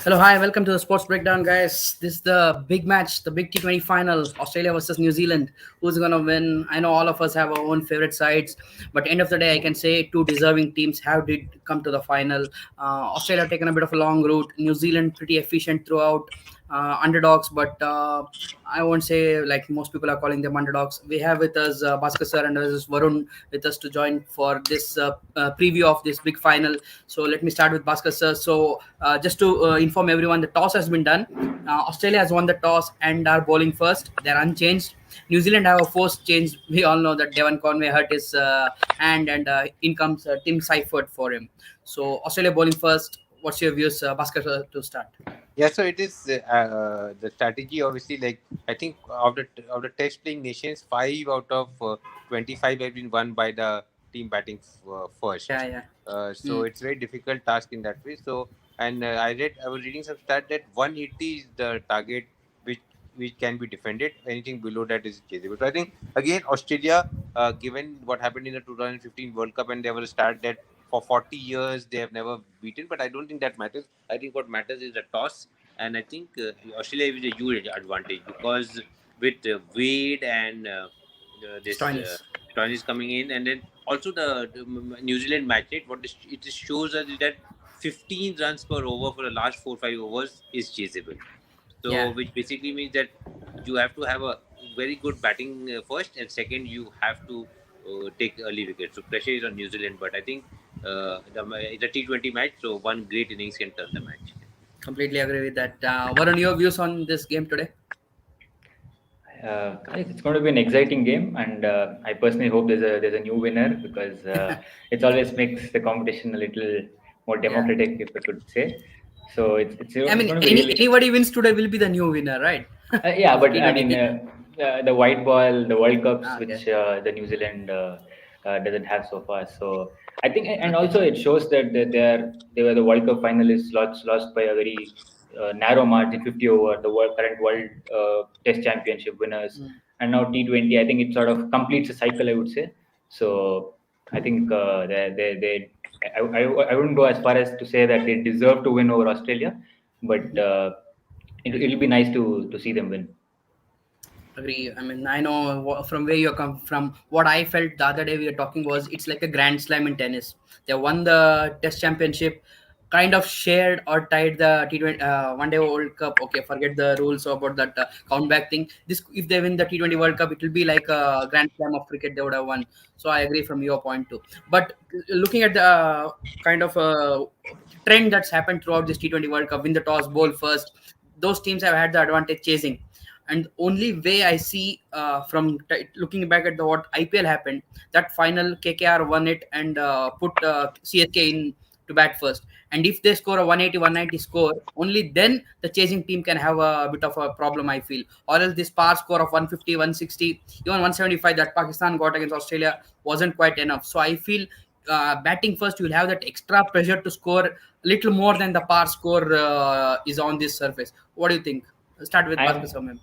Hello, hi, welcome to the Sports Breakdown, guys. This is the big match, the big T20 final, Australia versus New Zealand. Who's going to win? I know all of us have our own favorite sides, but end of the day, I can say two deserving teams have did come to the final. Australia taken a bit of a long route. New Zealand pretty efficient throughout. Underdogs, but I won't say like most people are calling them underdogs. We have with us Bhasker sir and this is Varun with us to join for this preview of this big final. So let me start with Bhasker sir. So just to inform everyone, the toss has been done. Australia has won the toss and are bowling first. They're unchanged. New Zealand have a forced change. We all know that Devon Conway hurt his hand and in comes Tim Seifert for him. So Australia bowling first. What's your views, Bhasker sir, to start? Yeah, so it is the strategy. Obviously, like I think of the test playing nations, 5 out of 25 have been won by the team batting Yeah, first. yeah. So it's very difficult task in that way. So and I was reading some stat that 180 is the target which which can be defended. Anything below that is chaseable. So I think again Australia, given what happened in the 2015 World Cup, and there was a stat that for 40 years they have never beaten, but I don't think that matters. I think what matters is the toss, and I think Australia is a huge advantage because with Wade and this Stoinis. Trent is coming in, and then also the New Zealand match rate. It shows us is that 15 runs per over for the last 4-5 overs is chaseable. So Yeah. which basically means that you have to have a very good batting first, and second you have to take early wickets. So pressure is on New Zealand, but I think it's a T20 match, so one great innings can turn the match. Completely agree with that. What are your views on this game today? It's going to be an exciting game, and I personally hope there's a new winner because it always makes the competition a little more Yeah. democratic, if I could say. So it's I it's mean, going to be really anybody wins today will be the new winner, right? yeah, Of the but I mean, T20. the white ball, the World Cups, Okay. which the New Zealand doesn't have so far. So I think, and Okay. also it shows that they were the World Cup finalists, lost by a very narrow margin, 50 over the current world Test Championship winners, Mm. and now T20. I think it sort of completes a cycle, I would say. So I think I wouldn't go as far as to say that they deserve to win over Australia, but it'll be nice to see them win. Agree. I mean, I know from where you come from. What I felt the other day we were talking was it's like a grand slam in tennis. They won the Test Championship, kind of shared or tied the T20 One Day World Cup. Okay, forget the rules about that count back thing. This if they win the T20 World Cup, it will be like a grand slam of cricket they would have won. So I agree from your point too. But looking at the kind of trend that's happened throughout this T20 World Cup, win the toss, bowl first. Those teams have had the advantage chasing, and only way I see from looking back at the what IPL happened, that final KKR won it and put CSK in to bat first. And if they score a 180, 190 score, only then the chasing team can have a bit of a problem, I feel. Or else this par score of 150, 160, even 175 that Pakistan got against Australia wasn't quite enough. So I feel batting first, you'll have that extra pressure to score a little more than the par score is on this surface. What do you think? Start with Bhaskar I'm Samim.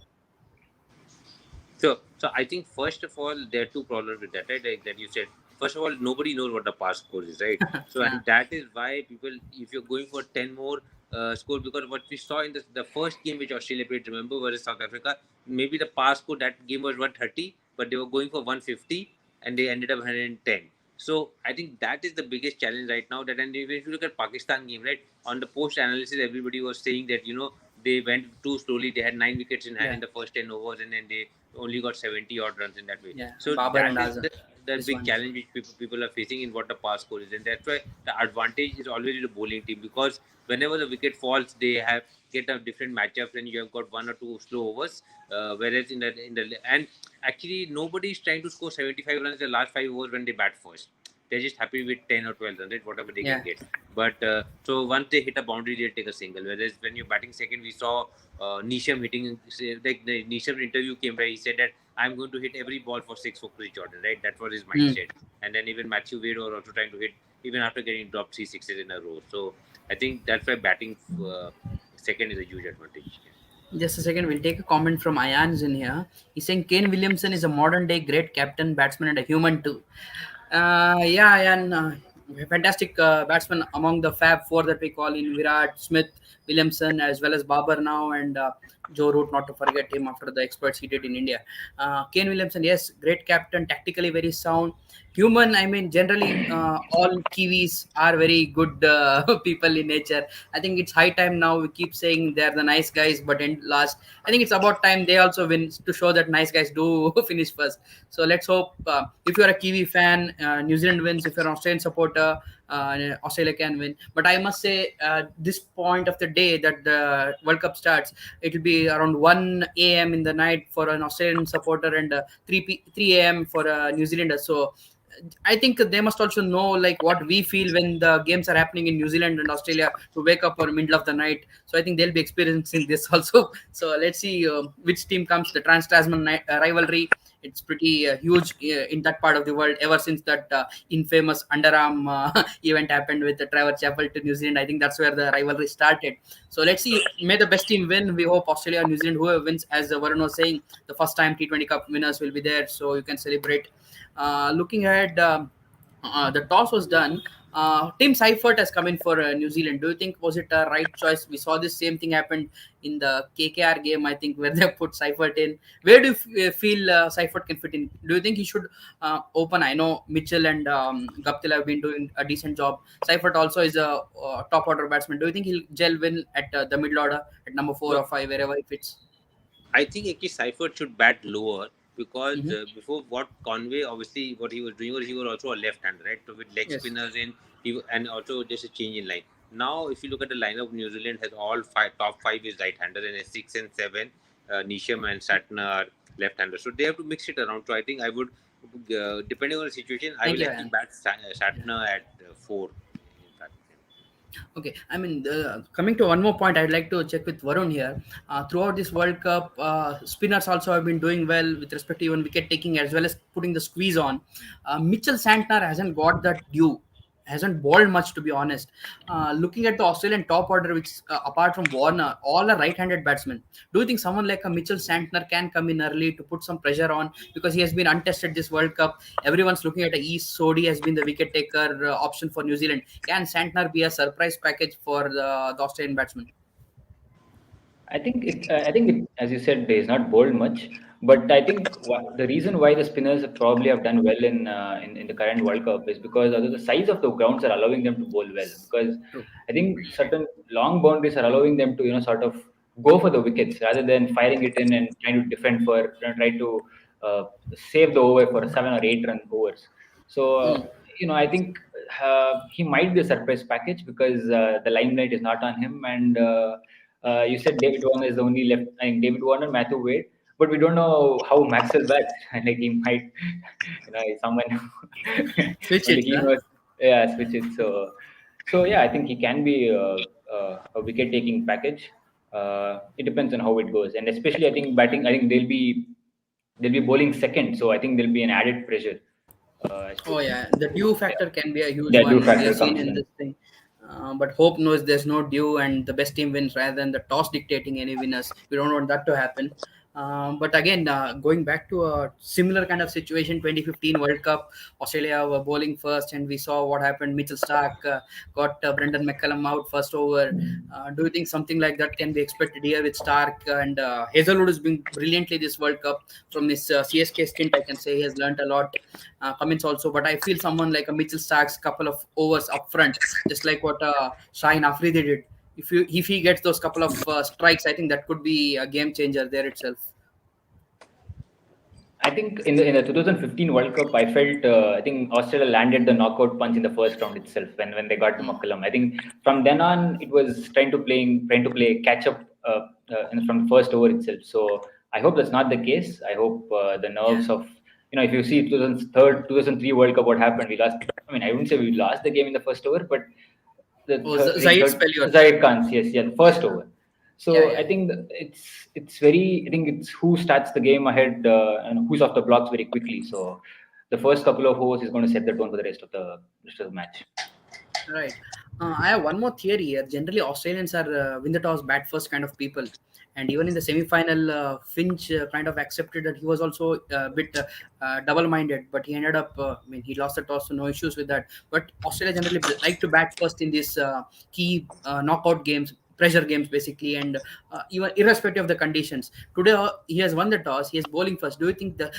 So I think first of all there are two problems with that, right? Like that you said. First of all, nobody knows what the pass score is, right? So Yeah. and that is why people, if you're going for 10 more score, because what we saw in the first game which Australia played, remember, versus South Africa, maybe the pass score that game was 130, but they were going for 150 and they ended up 110. So I think that is the biggest challenge right now. That, and if you look at Pakistan game, right, on the post analysis, everybody was saying that they went too slowly. They had 9 wickets in hand Yeah. in the first 10 overs, and then they only got 70 odd runs in that way. Yeah. So Babar that and is Azhar. the This big one. challenge which people are facing in what the pass score is, and that's why the advantage is always the bowling team, because whenever the wicket falls, they have get a different matchup, and you have got one or two slow overs. Whereas in the and actually nobody is trying to score 75 runs in the last 5 overs when they bat first. They're just happy with 10 or 12 runs, right? Whatever they can Yeah. get. But so once they hit a boundary, they'll take a single. Whereas when you're batting second, we saw Nisham hitting, like the Nisham's interview came where he said that I'm going to hit every ball for six for Chris Jordan, right? That was his Mm. mindset. And then even Matthew Wade was also trying to hit even after getting dropped 3 sixes in a row. So I think that's why batting second is a huge advantage. Just a second, we'll take a comment from Ayan's in here. He's saying Kane Williamson is a modern day great captain, batsman, and a human too. Yeah, Ayan. fantastic batsmen among the Fab Four that we call in Virat, Smith, Williamson, as well as Babar now, and Joe Root, not to forget him after the exploits he did in India. Kane Williamson, yes, great captain, tactically very sound. Human, I mean, generally, all Kiwis are very good people in nature. I think it's high time now. We keep saying they're the nice guys, but in last, I think it's about time they also win to show that nice guys do finish first. So let's hope if you're a Kiwi fan, New Zealand wins. If you're an Australian supporter, Australia can win. But I must say, this point of the day that the World Cup starts, it will be around 1 a.m. in the night for an Australian supporter and 3 a.m. for a New Zealander. So I think they must also know like what we feel when the games are happening in New Zealand and Australia to wake up in the middle of the night. So I think they'll be experiencing this also. So let's see which team comes. The Trans-Tasman rivalry. It's pretty huge in that part of the world ever since that infamous underarm event happened with Trevor Chappell to New Zealand. I think that's where the rivalry started. So let's see. May the best team win. We hope Australia or New Zealand, whoever wins, as Varun was saying, the first time T20 Cup winners will be there. So you can celebrate. Looking ahead, the toss was done. Tim Seifert has come in for New Zealand. Do you think was it a right choice? We saw this same thing happened in the KKR game, I think, where they put Seifert in. Where do you feel Seifert can fit in? Do you think he should open? I know Mitchell and Guptill have been doing a decent job. Seifert also is a top order batsman. Do you think he'll gel well at the middle order at number 4 or 5, wherever he fits? I think actually Seifert should bat lower because Mm-hmm. before what Conway, obviously what he was doing was he was also a left hander, right? So with leg Yes. spinners in, and also just a change in line. Now, if you look at the lineup, New Zealand has all top five is right hander, and 6 and 7, Nisham and Satner are left hander. So they have to mix it around. So I think I would, depending on the situation, I Thank will you, actually Ryan. bat Yeah. Satner at 4. In fact. Okay, I mean, coming to one more point, I'd like to check with Varun here. Throughout this World Cup, spinners also have been doing well with respect to even wicket taking as well as putting the squeeze on. Mitchell Santner hasn't got that due, hasn't bowled much to be honest. Looking at the Australian top order, which apart from Warner, all are right-handed batsmen. Do you think someone like a Mitchell Santner can come in early to put some pressure on because he has been untested this World Cup? Everyone's looking at a East Sodi has been the wicket taker option for New Zealand. Can Santner be a surprise package for the Australian batsman? As you said, he's not bowled much. But I think the reason why the spinners probably have done well in the current World Cup is because although the size of the grounds are allowing them to bowl well. Because True. I think certain long boundaries are allowing them to sort of go for the wickets rather than firing it in and trying to defend for try to uh, save the over for 7 or 8 run overs. So Mm. I think he might be a surprise package because the limelight is not on him and. You said David Warner is the only left. I mean, David Warner, Matthew Wade, but we don't know how Maxwell bats. Like he might, someone Switch only it, he huh? knows. Yeah, switch it. So yeah, I think he can be a wicket-taking package. It depends on how it goes, and especially I think batting. I think they'll be bowling second, so I think there'll be an added pressure. Oh Especially, yeah, the due factor can be a huge the due one we factor have seen comes in in. this thing. But hope knows there's no due and the best team wins rather than the toss dictating any winners. We don't want that to happen. But again, going back to a similar kind of situation, 2015 World Cup, Australia were bowling first, and we saw what happened. Mitchell Stark got Brendan McCullum out first over. Do you think something like that can be expected here with Stark and Hazelwood is being brilliantly this World Cup from his CSK stint? I can say he has learned a lot. Cummins also, but I feel someone like a Mitchell Stark's couple of overs up front, just like what Shaheen Afridi did. If he gets those couple of strikes, I think that could be a game changer there itself. I think in the 2015 World Cup, I felt I think Australia landed the knockout punch in the first round itself when they got to Mm. McCullum. I think from then on it was trying to play catch up from the first over itself. So I hope that's not the case. I hope the Yeah. nerves of if you see 2003 World Cup, what happened? We lost. I mean, I wouldn't say we lost the game in the first over, but Oh, Zaid Spellier. Zaid Khan's, yes, yeah, the first Yeah. over. Yeah. So I Yeah. think it's very. I think it's who starts the game ahead and who's off the blocks very quickly. So the first couple of overs is going to set the tone for the rest of the match. Right. I have one more theory here. Generally, Australians are win the toss, bat first kind of people. And even in the semi-final, Finch kind of accepted that he was also a bit double-minded, but he ended up. I mean, he lost the toss, so no issues with that. But Australia generally like to bat first in these key knockout games, pressure games, basically, and even irrespective of the conditions. Today, he has won the toss. He is bowling first. Do you think the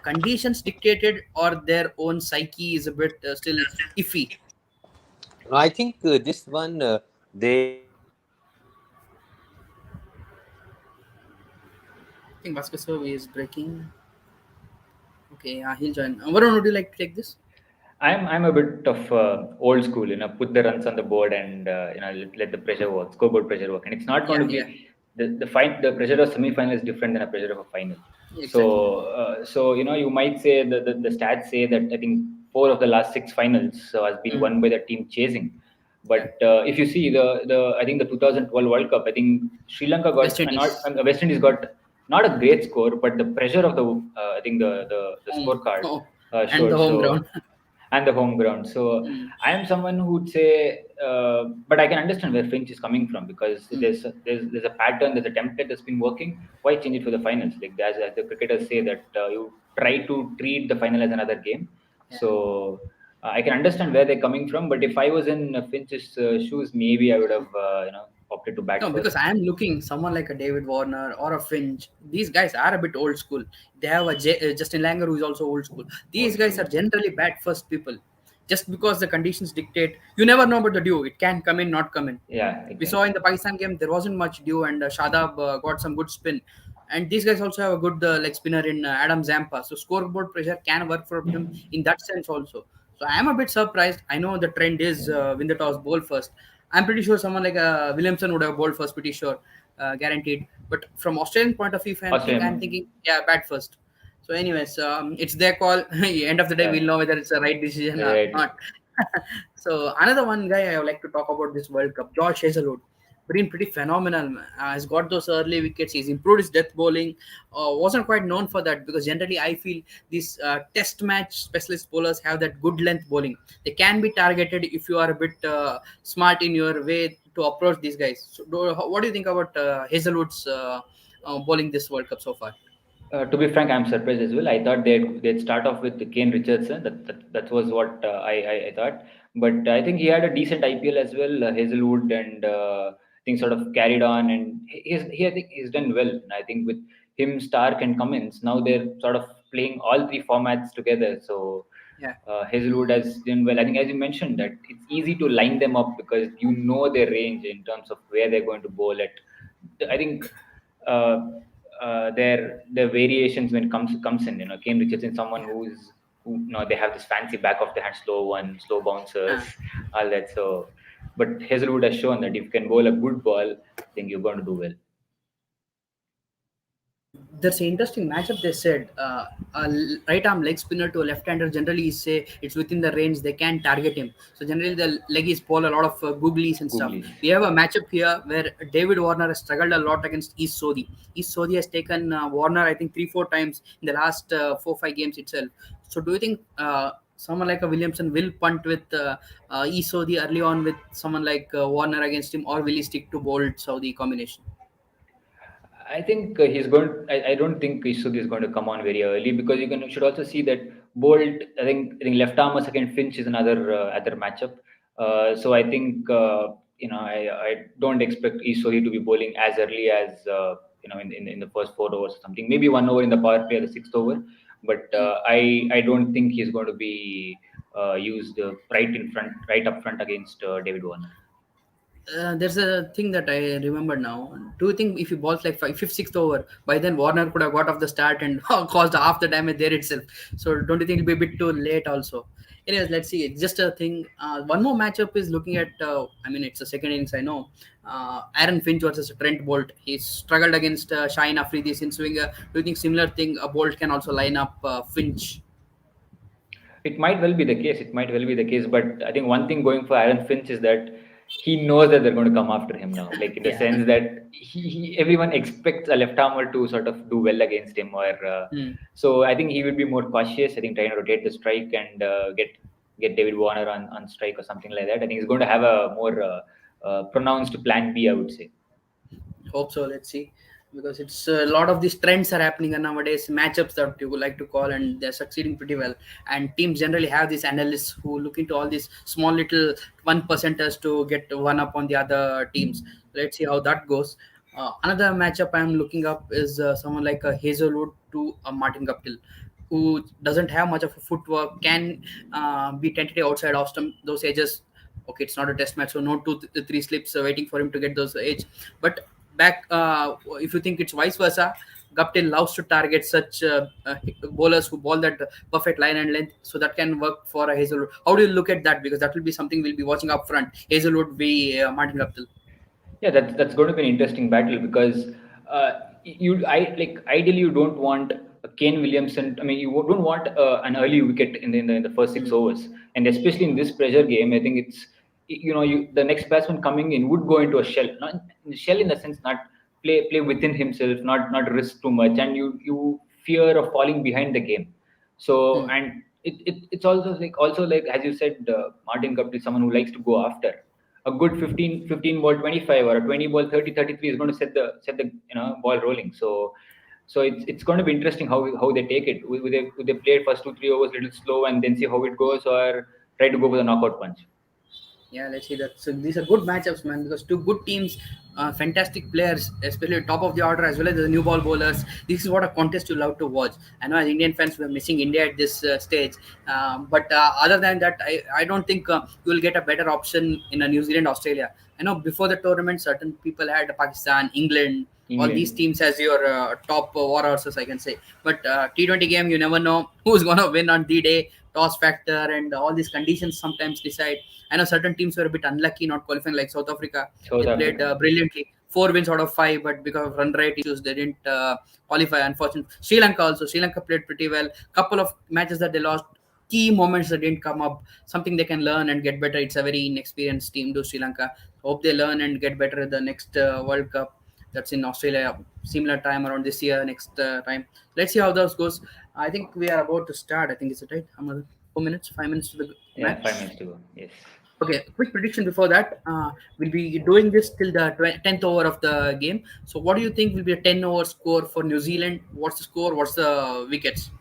conditions dictated or their own psyche is a bit still iffy? No, I think this one I think Bhasker survey is breaking. Okay, he'll join. Varun, would you like to take this? I'm a bit of old school, put the runs on the board and let the pressure work, scoreboard pressure work, and it's not going Yeah, to yeah, be the pressure of semi-final is different than a pressure of a final. exactly. So you might say the stats say that I think 4 of the last 6 finals has been Mm, won by the team chasing. yeah. But if you see the I think the 2012 World Cup, I think Sri Lanka got West Indies. not West Indies got not a great score, but the pressure of the I think the Home. scorecard Oh, and the showed. home So ground. and the home ground. So Mm, I am someone who would say, but I can understand where Finch is coming from because mm, there's a pattern, there's a template that's been working. Why change it for the finals? Like as the cricketers say that you try to treat the final as another game. yeah. So I can understand where they're coming from. But if I was in Finch's shoes, maybe I would have opted to bat No, because first. I am looking someone like a David Warner or a Finch. These guys are a bit old school. They have a Justin Langer who is also old school. These Old guys are school. generally bat first people. Just because the conditions dictate, you never know about the dew. It can come in, not come in. Yeah, We saw in exactly. the Pakistan game there wasn't much dew, and Shadab got some good spin. And these guys also have a good leg spinner in Adam Zampa. So scoreboard pressure can work for him in that sense also. So I am a bit surprised. I know the trend is win the toss, bowl first. I'm pretty sure someone like Williamson would have bowled first, pretty sure, guaranteed. But from Australian point of view, if I'm Australian. thinking, yeah, bat first. So, anyways, it's their call. End of the day, we'll Yeah. know whether it's a right decision or Right. not. So, another one guy I would like to talk about this World Cup, George Hazelwood. Been pretty phenomenal. Man. Has got those early wickets. He's improved his death bowling. Wasn't quite known for that because generally I feel these test match specialist bowlers have that good length bowling. They can be targeted if you are a bit smart in your way to approach these guys. So, what do you think about Hazelwood's bowling this World Cup so far? To be frank, I'm surprised as well. I thought they'd start off with Kane Richardson. That was what I thought. But I think he had a decent IPL as well. Hazelwood and things sort of carried on, and I think he's done well. And I think with him, Stark and Cummins, now they're sort of playing all three formats together. So Yeah. Hazelwood has done well. I think, as you mentioned, that it's easy to line them up because you know their range in terms of where they're going to bowl at. I think uh, their variations when it comes in. Kane Richardson, someone who they have this fancy back of the hand slow one, slow bouncers, Yeah. all that. So, but Hazelwood has shown that if you can bowl a good ball, I think you're going to do well. There's an interesting matchup. They said right arm leg spinner to a left hander. Generally, say it's within the range they can target him. So generally, the leggies pull a lot of googlies and stuff. Googlies. We have a matchup here where David Warner has struggled a lot against East Sodhi. East Sodhi has taken Warner, I think, 3-4 times in the last 4-5 games itself. So do you think someone like a Williamson will punt with East Sodhi early on with someone like Warner against him, or will he stick to bold Saudi combination? I think he's going. I don't think Isud is going to come on very early because you should also see that Bolt. I think left arm second Finch is another other matchup. So I think I don't expect Isodi to be bowling as early as in the first 4 overs or something. Maybe 1 over in the power play, the sixth over. But I don't think he's going to be used right up front against David Warner. There's a thing that I remember now. Do you think if he balls like fifth, sixth over, by then Warner could have got off the start and caused half the damage there itself? So don't you think it'll be a bit too late also? Anyways, let's see. It's just a thing. One more matchup is looking at. I mean, it's a second innings. I know. Aaron Finch versus Trent Bolt. He struggled against Shine Afridi in swinger. Do you think similar thing? A Bolt can also line up Finch. It might well be the case. It might well be the case. But I think one thing going for Aaron Finch is that he knows that they're going to come after him now. Like in the Yeah. sense that everyone expects a left armer to sort of do well against him. Or Hmm. so I think he would be more cautious. I think trying to rotate the strike and get David Warner on strike or something like that. I think he's going to have a more pronounced plan B. I would say. Hope so. Let's see. because it's a lot of these trends are happening nowadays, matchups that you would like to call, and they're succeeding pretty well. And teams generally have these analysts who look into all these small little 1%ers to get one up on the other teams. Let's see how that goes. Another matchup I'm looking up is someone like a Hazelwood to a Martin Guptill, who doesn't have much of a footwork, can be tentative outside of those edges. Okay, it's not a test match, so no three slips waiting for him to get those edge. But back, if you think it's vice versa, Guptill loves to target such bowlers who ball that perfect line and length, so that can work for a Hazelwood. How do you look at that? Because that will be something we'll be watching up front. Hazelwood v Martin Guptill. Yeah, that's going to be an interesting battle because ideally you don't want Kane Williamson. I mean, you don't want an early wicket in the first 6 overs, and especially in this pressure game, I think it's the next batsman coming in would go into a shell, not shell in the sense not play within himself, not risk too much, and you fear of falling behind the game. So and it's also like as you said, Martin Guptill is someone who likes to go after a good 15 ball 25 or a 20 ball 30 33 is going to set the ball rolling. So it's going to be interesting how they take it. Would they play first 2 3 overs a little slow and then see how it goes, or try to go for the knockout punch? Yeah, let's see that. So these are good matchups, man, because two good teams, fantastic players, especially top of the order as well as the new ball bowlers. This is what a contest you love to watch. I know as Indian fans, we're missing India at this stage. But other than that, I don't think you will get a better option in a New Zealand, Australia. I know before the tournament, certain people had Pakistan, England, all these England. teams as your top war horses, I can say. But T20 game, you never know who's going to win on D-Day. Toss factor and all these conditions sometimes decide. I know certain teams were a bit unlucky not qualifying, like South Africa. They South played Africa. brilliantly. 4 wins out of 5, but because of run rate issues, they didn't qualify. Unfortunately, Sri Lanka also. Sri Lanka played pretty well. Couple of matches that they lost, key moments that didn't come up. Something they can learn and get better. It's a very inexperienced team, to Sri Lanka. Hope they learn and get better at the next World Cup. That's in Australia, similar time around this year. Next time, let's see how those goes. I think we are about to start. I think it's right. 4 minutes, 5 minutes to the Yeah, match. 5 minutes to go. Yes. Okay, quick prediction before that. We'll be doing this till the 10th over of the game. So, what do you think will be a 10-over score for New Zealand? What's the score? What's the wickets?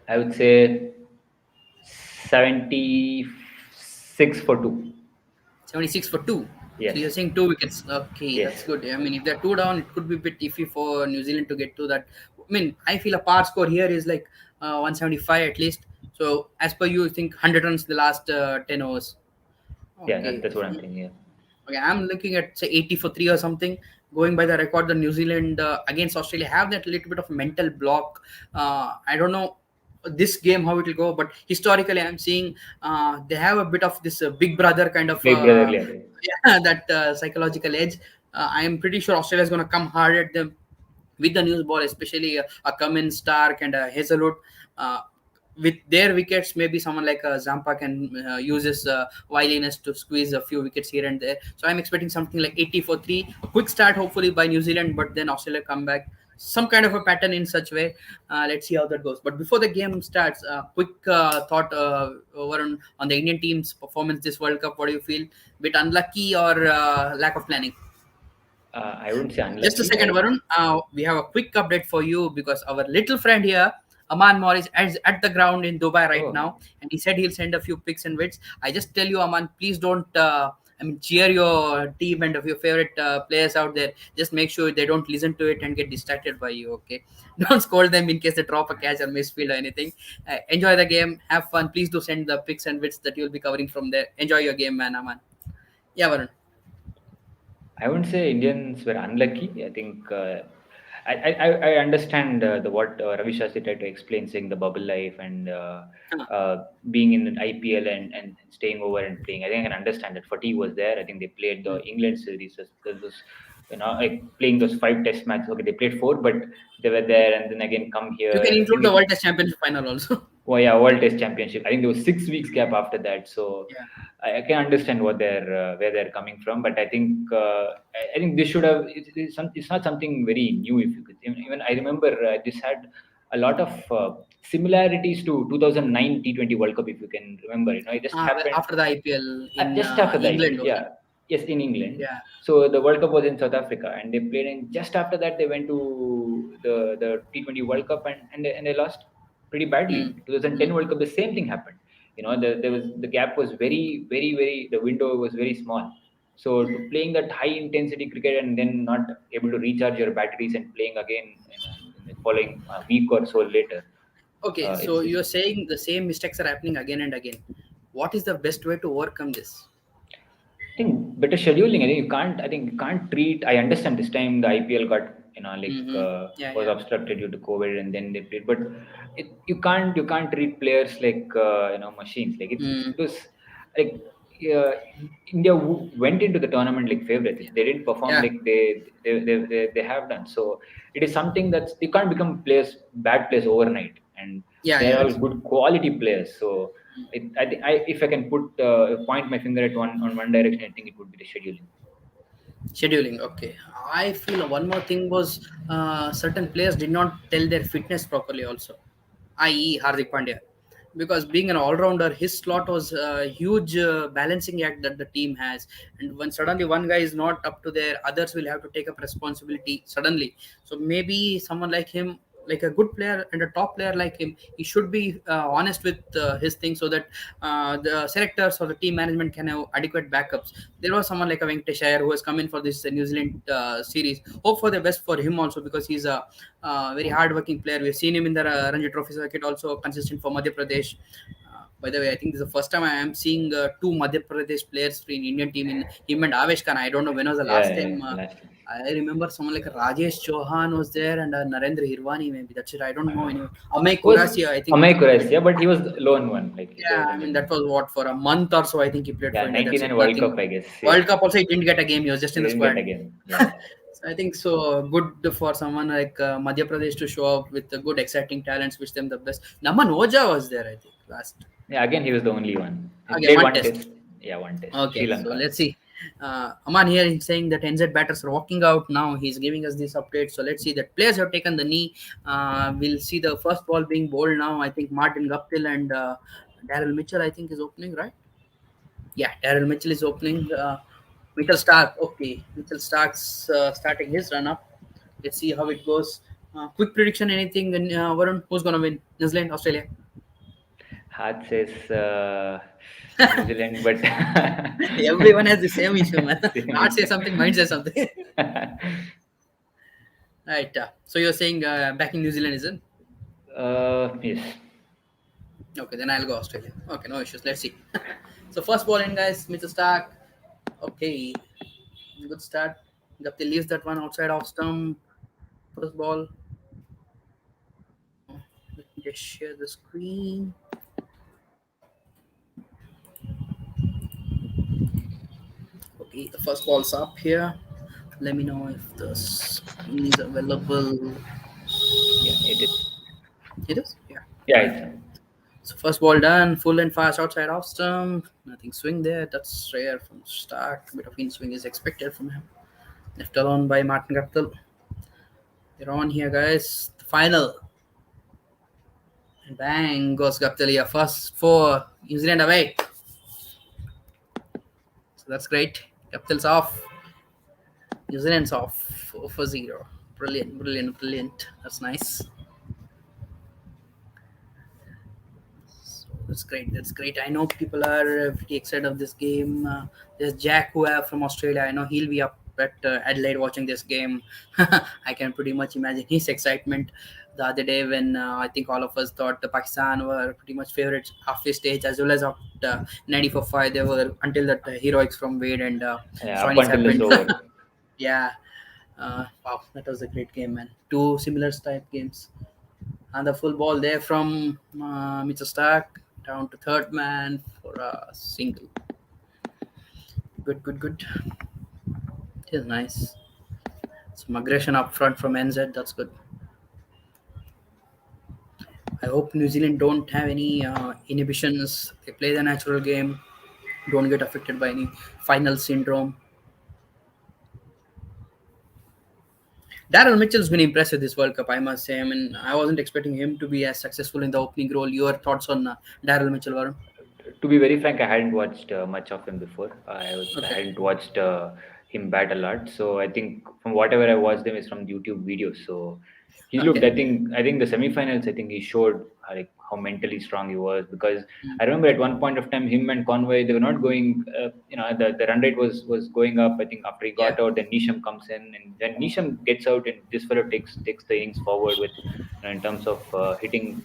I would say 76 for 2. 76 for 2. So, Yes. you're saying 2 wickets. Okay, Yes. that's good. I mean, if they're 2 down, it could be a bit iffy for New Zealand to get to that. I mean, I feel a par score here is like 175 at least. So, as per you think 100 runs the last 10 overs? Yeah, Okay. that's what I'm thinking. Yeah. Okay, I'm looking at say 80 for 3 or something. Going by the record, the New Zealand against Australia have that little bit of mental block. I don't know this game how it will go, but historically, I'm seeing they have a bit of this big brother kind of Big brotherly idea. yeah, that psychological edge. I am pretty sure Australia is going to come hard at them with the news ball, especially a Cummins, Stark, and Hazelwood. Uh, with their wickets, maybe someone like Zampa can use his wiliness to squeeze a few wickets here and there. So I'm expecting something like 80 for 3. A quick start, hopefully, by New Zealand, but then Australia come back. Some kind of a pattern in such way. Let's see how that goes. But before the game starts, quick thought over on the Indian team's performance this World Cup. What do you feel? Bit unlucky or lack of planning? I wouldn't say Just a unlucky. second, Varun. We have a quick update for you because our little friend here, Aman Morris, is at the ground in Dubai right Oh, now, and he said he'll send a few pics and vids. I just tell you, Aman, please don't. Cheer your team and of your favorite players out there. Just make sure they don't listen to it and get distracted by you. Okay, don't scold them in case they drop a catch or misfield or anything. Enjoy the game, have fun. Please do send the pics and vids that you'll be covering from there. Enjoy your game, man, Aman. Yeah, Varun. I wouldn't say Indians were unlucky. I think I understand the what Ravi Shastri tried to explain, saying the bubble life and being in an IPL and staying over and playing. I think I can understand that fatigue was there. I think they played the England series. There was, like playing those 5 Test matches. Okay, they played 4, but they were there and then again come You can here. I include think the World Test Championship final also. well, yeah, World Test Championship. I think there was 6 weeks gap after that, so Yeah. I can understand what they're where they're coming from. But I think this should have. It's not something very new. If you could even I remember this had a lot of similarities to 2009 T20 World Cup. If you can remember, it just happened After the IPL in just after the England IPL. only. Yeah, Yes, in England. Yeah. So the World Cup was in South Africa, and they played. And just after that, they went to the T20 World Cup, and they lost pretty Mm. badly. 2010 Mm. World Cup, the same thing happened. There was the gap was very, very, very. The window was very small. So to playing that high intensity cricket and then not able to recharge your batteries and playing again in the following week or so later, Okay, so it's you're saying the same mistakes are happening again and again. What is the best way to overcome this? I think better scheduling. I think you can't. I think you can't treat. I understand this time the IPL got Mm-hmm. Yeah, was yeah. obstructed due to COVID, and then they played. But you can't treat players like machines. Like Mm. it was like uh, India went into the tournament like favorites. They didn't perform Yeah, like they have done. So it is something that's you can't become bad players overnight, and yeah, they're yeah. all good quality players. So I think if I can point my finger at one direction, I think it would be the scheduling. Scheduling. Okay. I feel one more thing was certain players did not tell their fitness properly also, i.e. Hardik Pandya. Because being an all-rounder, his slot was a huge balancing act that the team has. And when suddenly one guy is not up to there, others will have to take up responsibility suddenly. So maybe someone like him, like a good player and a top player like him, he should be honest with his thing so that the selectors or the team management can have adequate backups. There was someone like a Venkatesh Iyer who has come in for this New Zealand series. Hope for the best for him also because he's a very hard-working player. We've seen him in the Ranji Trophy circuit, also consistent for Madhya Pradesh. By the way, I think this is the first time I am seeing two Madhya Pradesh players in Indian team in him and Avesh Khan. I don't know when was the Yeah, last yeah, time. yeah, last time. I remember someone like Rajesh Chauhan was there and Narendra Hirwani maybe. That's it. I don't know anyone. Amay Was Kurasia, I think. Amay Qureshi, yeah, but he was the lone one. Like he Yeah, I wasn't mean in that was what for a month or so. I think he played yeah for India. That's it. 99 World Nothing. Cup, I guess. Yeah, World Cup also he didn't get a game. He was just he in the didn't get squad. a game. Yeah, So I think so good for someone like Madhya Pradesh to show up with the good exciting talents. Wish them the best. Naman Oja was there. I think last yeah. Again, he was the only one. He again played one one test. test. Yeah, one test. Sri Okay, so Lanka. let's see. Aman here is saying that NZ batters are walking out now. He's giving us this update. So let's see that players have taken the knee. We'll see the first ball being bowled now. I think Martin Guptill and Daryl Mitchell, I think, is opening, right? Yeah, Daryl Mitchell is opening. Mitchell Stark, okay. Mitchell Stark's starting his run up. Let's see how it goes. Quick prediction, anything? Varun, who's going to win? New Zealand, Australia? Heart says New Zealand, but Everyone has the same issue, man. same Heart says issue. something, mind says something. Right. So you're saying back in New Zealand, isn't? Yes. Okay, then I'll go Australia. Okay, no issues. Let's see. So first ball in, guys. Mr. Stark. Okay, good start. Gapti leaves that one outside off stump. First ball. Let me just share the screen. Okay, the first ball's up here. Let me know if the screen is available. Yeah, it is. It is? Yeah. Yeah, Right. it's So first ball done, full and fast outside off stump. Nothing swing there. That's rare from Stark. A bit of in swing is expected from him. Left alone by Martin Guptill. They're on here, guys. The final. And bang goes Guptill. First four. New Zealand away. So that's great. Guptill's off. New Zealand's off. 4-0. Brilliant, brilliant, brilliant. That's nice. That's great. That's great. I know people are pretty excited of this game. There's Jack who have from Australia. I know he'll be up at Adelaide watching this game. I can pretty much imagine his excitement the other day when I think all of us thought the Pakistan were pretty much favorites halfway stage as well as up 94-5. They were until that heroics from Wade and yeah, up Shawnee's until this happened. over. Yeah. Wow, that was a great game, man. Two similar type games. And the full ball there from Mr. Stark down to third man for a single. Good, good, good. It is nice. Some aggression up front from NZ. That's good. I hope New Zealand don't have any inhibitions. They play the natural game. Don't get affected by any final syndrome. Daryl Mitchell's been impressive this World Cup, I must say. I mean, I wasn't expecting him to be as successful in the opening role. Your thoughts on Daryl Mitchell, Varun? to be very frank, I hadn't watched much of him before. I Okay. hadn't watched him bat a lot. So I think from whatever I watched him is from YouTube videos. So he looked. Okay. I think the semifinals. I think he showed like how mentally strong he was, because Mm. I remember at one point of time him and Conway, they were not going. The run rate was going up. I think after he Yeah. got out, then Nisham comes in, and then Nisham gets out, and this fellow takes the innings forward with, in terms of hitting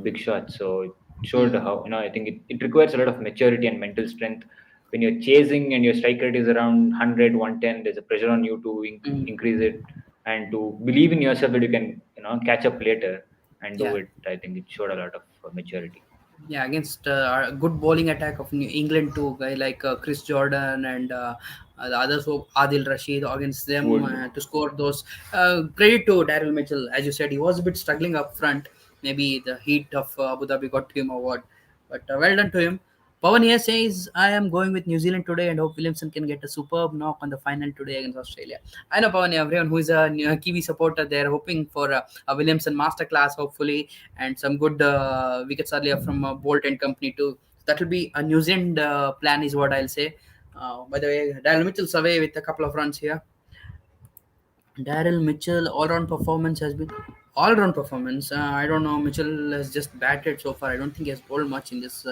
big shots. So it showed Mm. how, I think it requires a lot of maturity and mental strength when you're chasing and your strike rate is around 100, 110. There's a pressure on you to Mm. increase it, and to believe in yourself that you can catch up later and do Yeah. it. I think it showed a lot of maturity. Yeah, against a good bowling attack of New England too, guy like Chris Jordan and the others, who Adil Rashid, against them Wood. to score those. Credit to Daryl Mitchell, as you said, he was a bit struggling up front. Maybe the heat of Abu Dhabi got him or what, but well done to him. Pawan here says, I am going with New Zealand today and hope Williamson can get a superb knock on the final today against Australia. I know, Pawan, everyone who is a Kiwi supporter, they're hoping for a Williamson masterclass, hopefully, and some good wickets earlier from Bolt and company too. That will be a New Zealand plan, is what I'll say. By the way, Daryl Mitchell's away with a couple of runs here. Daryl Mitchell, all-round performance has been all-round performance. I don't know. Mitchell has just batted so far. I don't think he has bowled much in this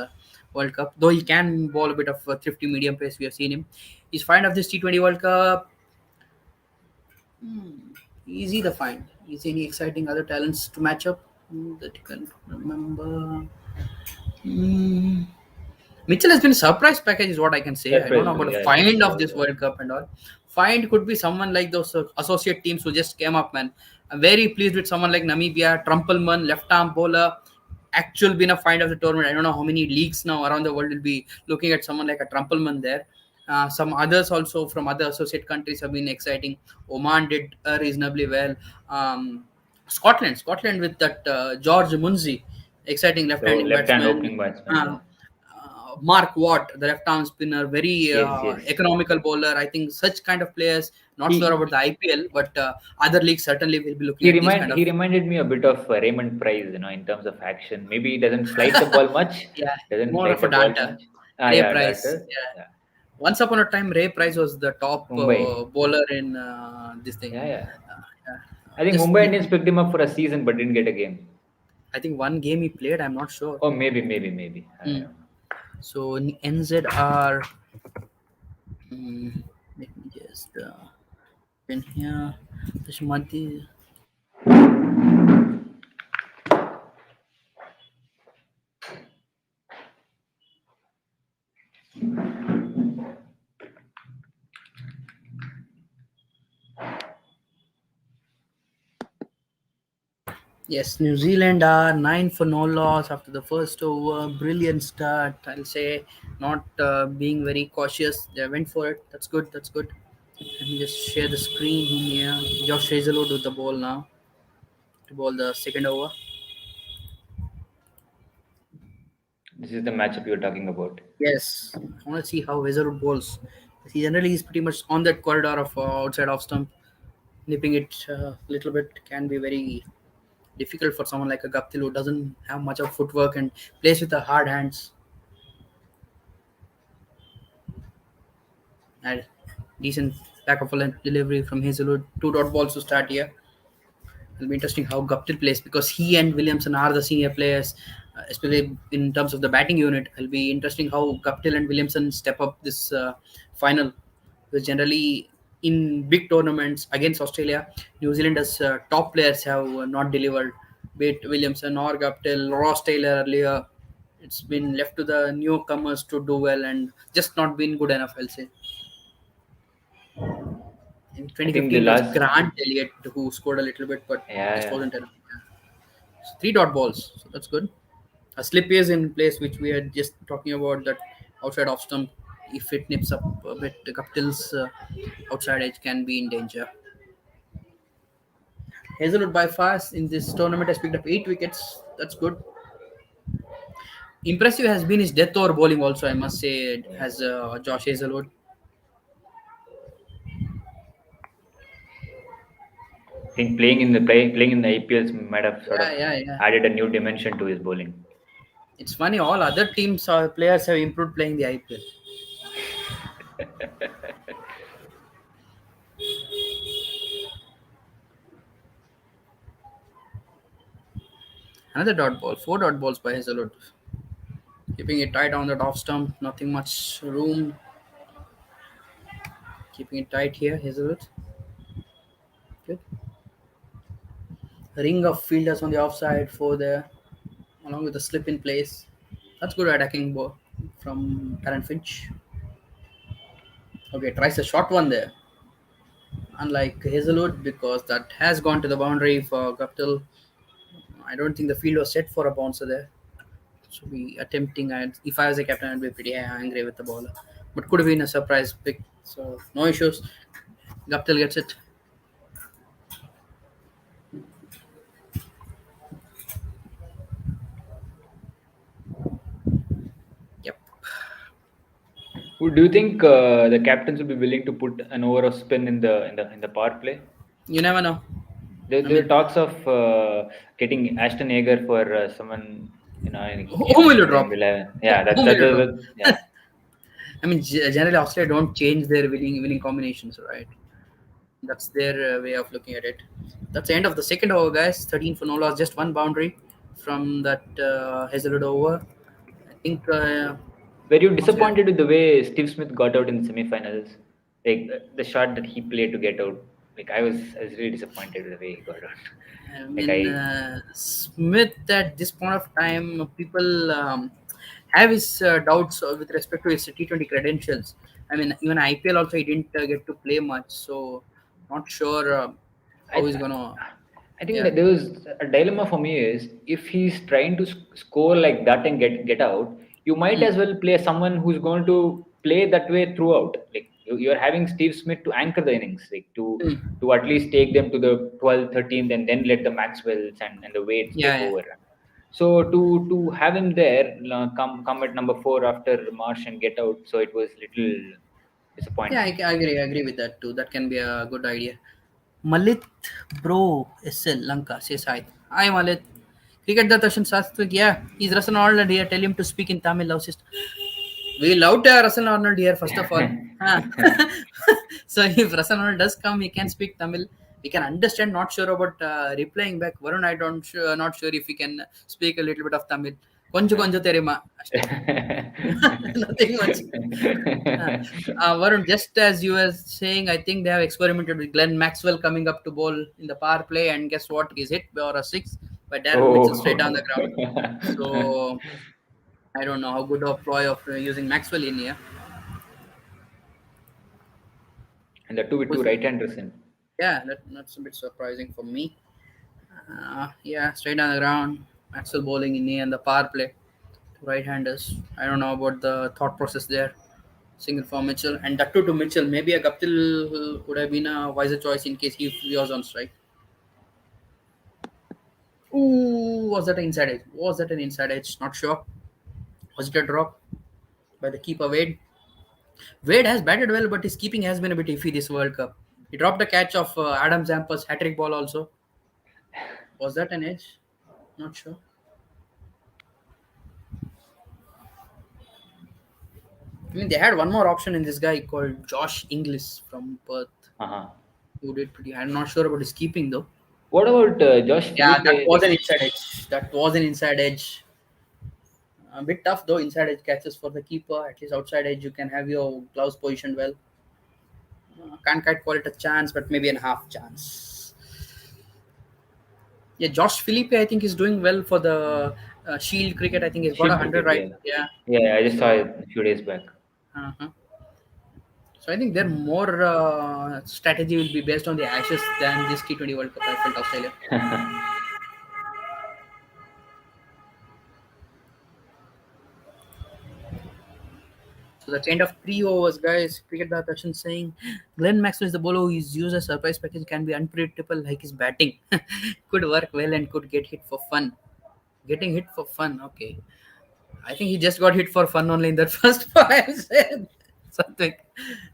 World Cup, though he can bowl a bit of thrifty medium pace. We have seen him. He's fine of this T20 World Cup. Easy the find. Is any exciting other talents to match up that you can remember? Hmm. Mitchell has been a surprise package, is what I can say. I don't know about Surprisingly, the yeah, I think find of so. this Yeah. World Cup and all. Find could be someone like those associate teams who just came up, man. I'm very pleased with someone like Namibia, Trumpelman, left arm bowler. Actual been a find of the tournament. I don't know how many leagues now around the world will be looking at someone like a Trumpelman there. Some others also from other associate countries have been exciting. Oman did reasonably well. Scotland with that George Munzi, exciting The left-handing left-hand batsman. opening batsman. Uh, Yeah. Mark Watt, the left-arm spinner, very Yes. Yes. economical bowler. I think such kind of players. Not sure He about the IPL, but other leagues certainly will be looking he at these remind kind he of. reminded me a bit of Raymond Price, in terms of action. Maybe he doesn't slide the ball much. Yeah, Doesn't more slide of a the ball dancer. much. Ah, Ray yeah, Price. Darter. Yeah. Yeah. Once upon a time, Ray Price was the top Mumbai. bowler in this thing. Yeah, yeah. Yeah. I think Just Mumbai Indians picked him up for a season but didn't get a game. I think one game he played. I'm not sure. Oh, maybe. I Hmm. don't know. So NZR. Let me just pin here. Tashmati. Yes, New Zealand are 9 for no loss after the first over. Brilliant start, I'll say. Not being very cautious. They went for it. That's good. That's good. Let me just share the screen here. Josh Hazelwood with the ball now to bowl the second over. This is the matchup you were talking about. Yes, I want to see how Hazelwood bowls. He generally is pretty much on that corridor of outside off stump. Nipping it a little bit can be very difficult for someone like a Guptill who doesn't have much of footwork and plays with the hard hands. And decent back of a length delivery from Hazelwood. Two dot balls to start here. It'll be interesting how Guptill plays because he and Williamson are the senior players, especially in terms of the batting unit. It'll be interesting how Guptill and Williamson step up this final. Because generally, in big tournaments against Australia, New Zealand's top players have not delivered. Be it Williamson or Guptill, Ross Taylor earlier. It's been left to the newcomers to do well and just not been good enough, I'll say. In I think the 2015, it was last. Grant Elliott who scored a little bit, but just Yeah. wasn't enough. Yeah. So three dot balls, so that's good. A slip is in place, which we are just talking about. That outside off stump, if it nips up a bit, the Guptill's outside edge can be in danger. Hazelwood by far in this tournament has picked up 8 wickets. That's good. Impressive has been his death over bowling also. I must say, Yeah. has Josh Hazelwood. I think playing in the IPLs might have sort of Yeah, yeah, yeah. added a new dimension to his bowling. It's funny, all other teams or players have improved playing the IPL. Another dot ball, four dot balls by Hazelwood. Keeping it tight on the off stump, nothing much room. Keeping it tight here, Hazelwood. Good. Ring of fielders on the offside, four there, along with the slip in place. That's good attacking ball from Karen Finch. Okay, tries a short one there. Unlike Hazelwood, because that has gone to the boundary for Guptill. I don't think the field was set for a bouncer there. So be attempting. And if I was a captain, I'd be pretty angry with the bowler. But could have been a surprise pick. So no issues. Guptill gets it. Yep. Do you think the captains will be willing to put an over of spin in the power play? You never know. There are talks of getting Ashton Agar for someone, Whom will you drop? 11. Yeah, Whom will you drop? yeah. I mean, generally Australia don't change their winning combinations, right? That's their way of looking at it. That's the end of the second over, guys. 13 for no loss, just one boundary from that Hazelwood over. I think Were you Australia. disappointed with the way Steve Smith got out in the semi-finals? Like the shot that he played to get out. Like I was really disappointed with the way he got out. I Like mean, Smith at this point of time, people have his doubts with respect to his T20 credentials. I mean, even IPL also he didn't get to play much, so not sure how he's I gonna. I think Yeah. that there was a dilemma for me is if he's trying to score like that and get out, you might Hmm. as well play someone who's going to play that way throughout. Like you're having Steve Smith to anchor the innings, like Hmm. to at least take them to the 12th, 13th, and then let the Maxwells and the Wades Yeah, take yeah, over. So to have him there, come at number 4 after Marsh and get out. So it was little yeah. disappointing. I agree. I agree with that too. That can be a good idea. Malit Bro SL Lanka says hi. Hi Malit. Cricket the Tashan Sastwik. Yeah, he's Russell Arnold here. Tell him to speak in Tamil. Love sister. We love Russell Arnold here, first of all. Ah. So if Russell Arnold does come, he can speak Tamil. We can understand. Not sure about replying back. Varun, I don't sure, not sure if he can speak a little bit of Tamil. Konju konju terima. Ashte. Nothing much. Varun, just as you were saying, I think they have experimented with Glenn Maxwell coming up to bowl in the power play, and guess what? He's hit or a six by Darren Mitchell straight down the Oh. ground. So I don't know how good a ploy of using Maxwell in here. And the two with two Was right-handers in. yeah, that's a bit surprising for me. Yeah, straight down the ground. Maxwell bowling in here and the power play. Right-handers. I don't know about the thought process there. Single for Mitchell and that too to Mitchell. Maybe a Guptill would have been a wiser choice in case he was on strike. Ooh, was that an inside edge? Was that an inside edge? Not sure. Was it a drop by the keeper Wade? Wade has batted well, but his keeping has been a bit iffy this World Cup. He dropped a catch of Adam Zampa's hat-trick ball also. Was that an edge? Not sure. I mean, they had one more option in this guy called Josh Inglis from Perth, Uh-huh. who did pretty. I'm not sure about his keeping though. What about Josh Yeah, Philippe? that was an Like, inside edge. That was an inside edge. A bit tough though, inside edge catches for the keeper. At least outside edge, you can have your gloves positioned well. Can't quite call it a chance, but maybe a half chance. Yeah, Josh Philippe, I think is doing well for the Shield cricket. I think he's got a Shield hundred cricket, right. yeah. Yeah. Yeah, I just saw So, it a few days back. uh-huh. So I think their more strategy will be based on the Ashes than this T20 World Cup. I felt Australia. So that's end of 3 overs, guys. Cricket Darshan saying Glenn Maxwell is the bowler who is used as surprise package can be unpredictable like his batting. Could work well and could get hit for fun. Getting hit for fun, okay. I think he just got hit for fun only in that first ball. I said something.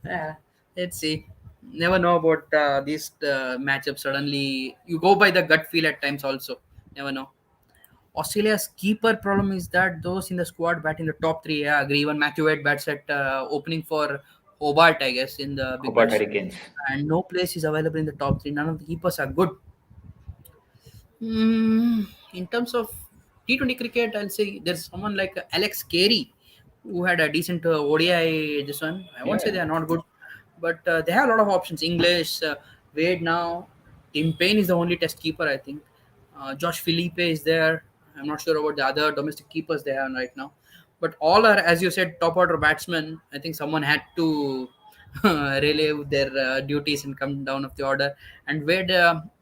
Yeah, let's see. Never know about these matchups. Suddenly, you go by the gut feel at times. Also, never know. Australia's keeper problem is that those in the squad bat in the top three. Yeah, I agree. Even Matthew Wade bats at opening for Hobart, I guess, in the Big Hobart Bash, Hurricanes. and no place is available in the top three. None of the keepers are good. In terms of T20 cricket, I'll say there's someone like Alex Carey who had a decent ODI. This one, I won't say Yeah. they are not good, but they have a lot of options. English, Wade now. Tim Payne is the only test keeper, I think. Josh Philippe is there. I'm not sure about the other domestic keepers they have right now, but all are, as you said, top order batsmen. I think someone had to relieve their duties and come down of the order. And Wade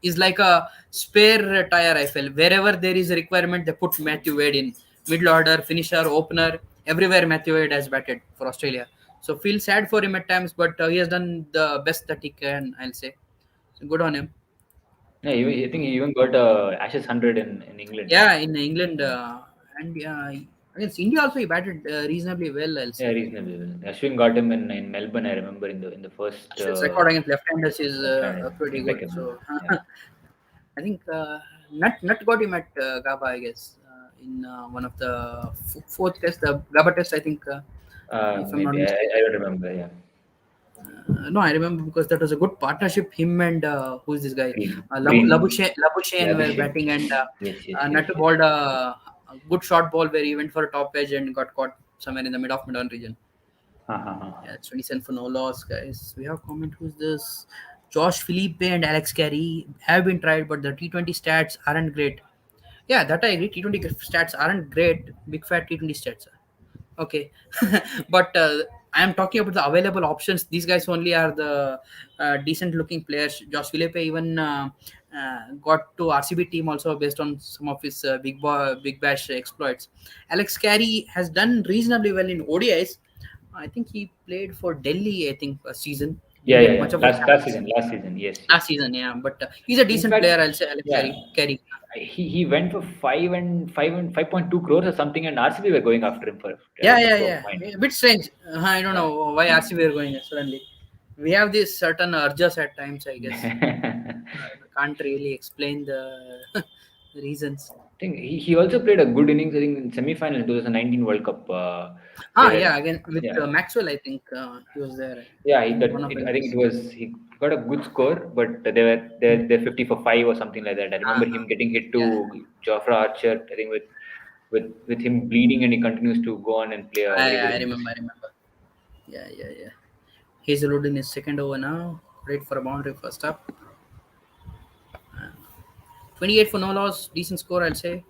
is like a spare tire. I feel wherever there is a requirement, they put Matthew Wade in middle order, finisher, opener. Everywhere Matthew Wade has batted for Australia. So feel sad for him at times, but he has done the best that he can. I'll say, so good on him. Yeah, I think he even got Ashes 100 in England. Yeah, in England and against India also he batted reasonably well. I'll Yeah, say. reasonably well. Ashwin got him in Melbourne. I remember in the first Ashwin's record against left-handers is left-handed, pretty good. impeccable. So Yeah. I think Nut got him at Gaba, I guess, in one of the fourth test, the Gaba test. I think, if I'm not Maybe I mistaken. don't remember. Yeah. No, I remember because that was a good partnership. Him and who's this guy? Green. Labuschagne were Abhishek. batting, and Yes, yes, yes, Nut yes. bowled a good short ball where he went for a top edge and got caught somewhere in the mid of mid-on region. Ha, ha, ha. Yeah, it's 27 for no loss, guys. We have comment. Who's this? Josh Philippe and Alex Carey have been tried, but the T20 stats aren't great. Yeah, that I agree. T20 stats aren't great. Big fat T20 stats. Okay, but I am talking about the available options. These guys only are the decent looking players. Josh Philippe even got to RCB team also based on some of his big bash exploits. Alex Carey has done reasonably well in ODIs. I think he played for Delhi. I think a season Yeah, didn't yeah, get yeah. much of a Last chance season. Last season. Yes, yes. last season. Yeah, but he's a In decent fact, player. I'll say Alex yeah. Carey. He went for 5.2 crores or something, and RCB were going after him for Yeah, just yeah, for a yeah. point. A bit strange. I don't Yeah. know why RCB are going suddenly. We have these certain urges at times, I guess. Can't really explain the reasons. I think he also played a good innings. I think in semi-final in 2019 World Cup. Where Yeah, again with yeah, Maxwell, I think he was there yeah, he in got one of it. the I think it innings. was he got a good score, but they're 50 for 5 or something like that. I remember him getting hit to Yeah, Jofra Archer. I think with him bleeding, and he continues to go on and play a very good I innings. remember. I remember. Yeah, yeah, yeah. Hazelwood in his second over now. Great for a boundary first up. 28 for no loss. Decent score, I'll say.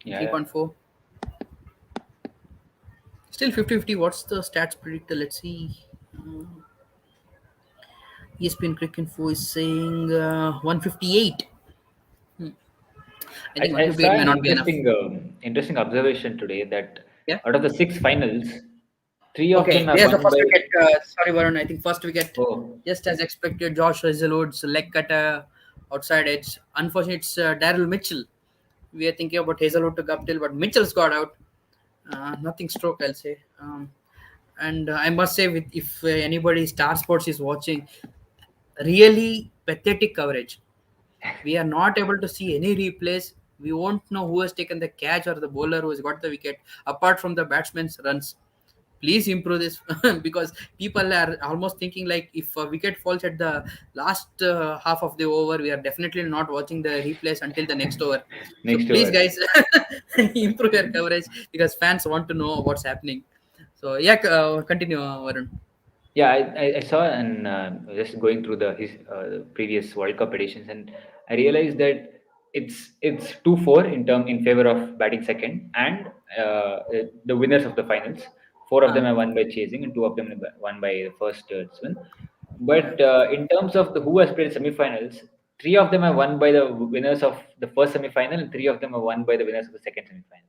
Yeah, yeah. 3.4. Still 50-50. What's the stats predictor? Let's see. ESPN Cricket Info is saying 158. Hmm. I think I saw 158 may an not be enough. interesting observation today that Yeah. out of the 6 finals, 3 of them Okay. are There's the won first by. wicket. Sorry, Varun. I think first wicket, Oh, just as expected, Josh Hazelwood's leg cutter outside edge. Unfortunately, it's Daryl Mitchell. We are thinking about Hazelwood to Guptill, but Mitchell's got out. Nothing stroke, I'll say. And I must say, if anybody Star Sports is watching, really pathetic coverage. We are not able to see any replays. We won't know who has taken the catch or the bowler who has got the wicket, apart from the batsman's runs. Please improve this because people are almost thinking like if a wicket falls at the last half of the over, we are definitely not watching the replays until the next over. So next please, over. guys, improve your coverage because fans want to know what's happening. So yeah, continue, Varun. Yeah, I saw and just going through the previous World Cup editions, and I realized that it's 2-4 in favor of batting second, and the winners of the finals. Four of them Uh, are won by chasing, and two of them are won by the first swim. yeah. But in terms of the who has played semi-finals, three of them are won by the winners of the first semi-final, and three of them are won by the winners of the second semi-final.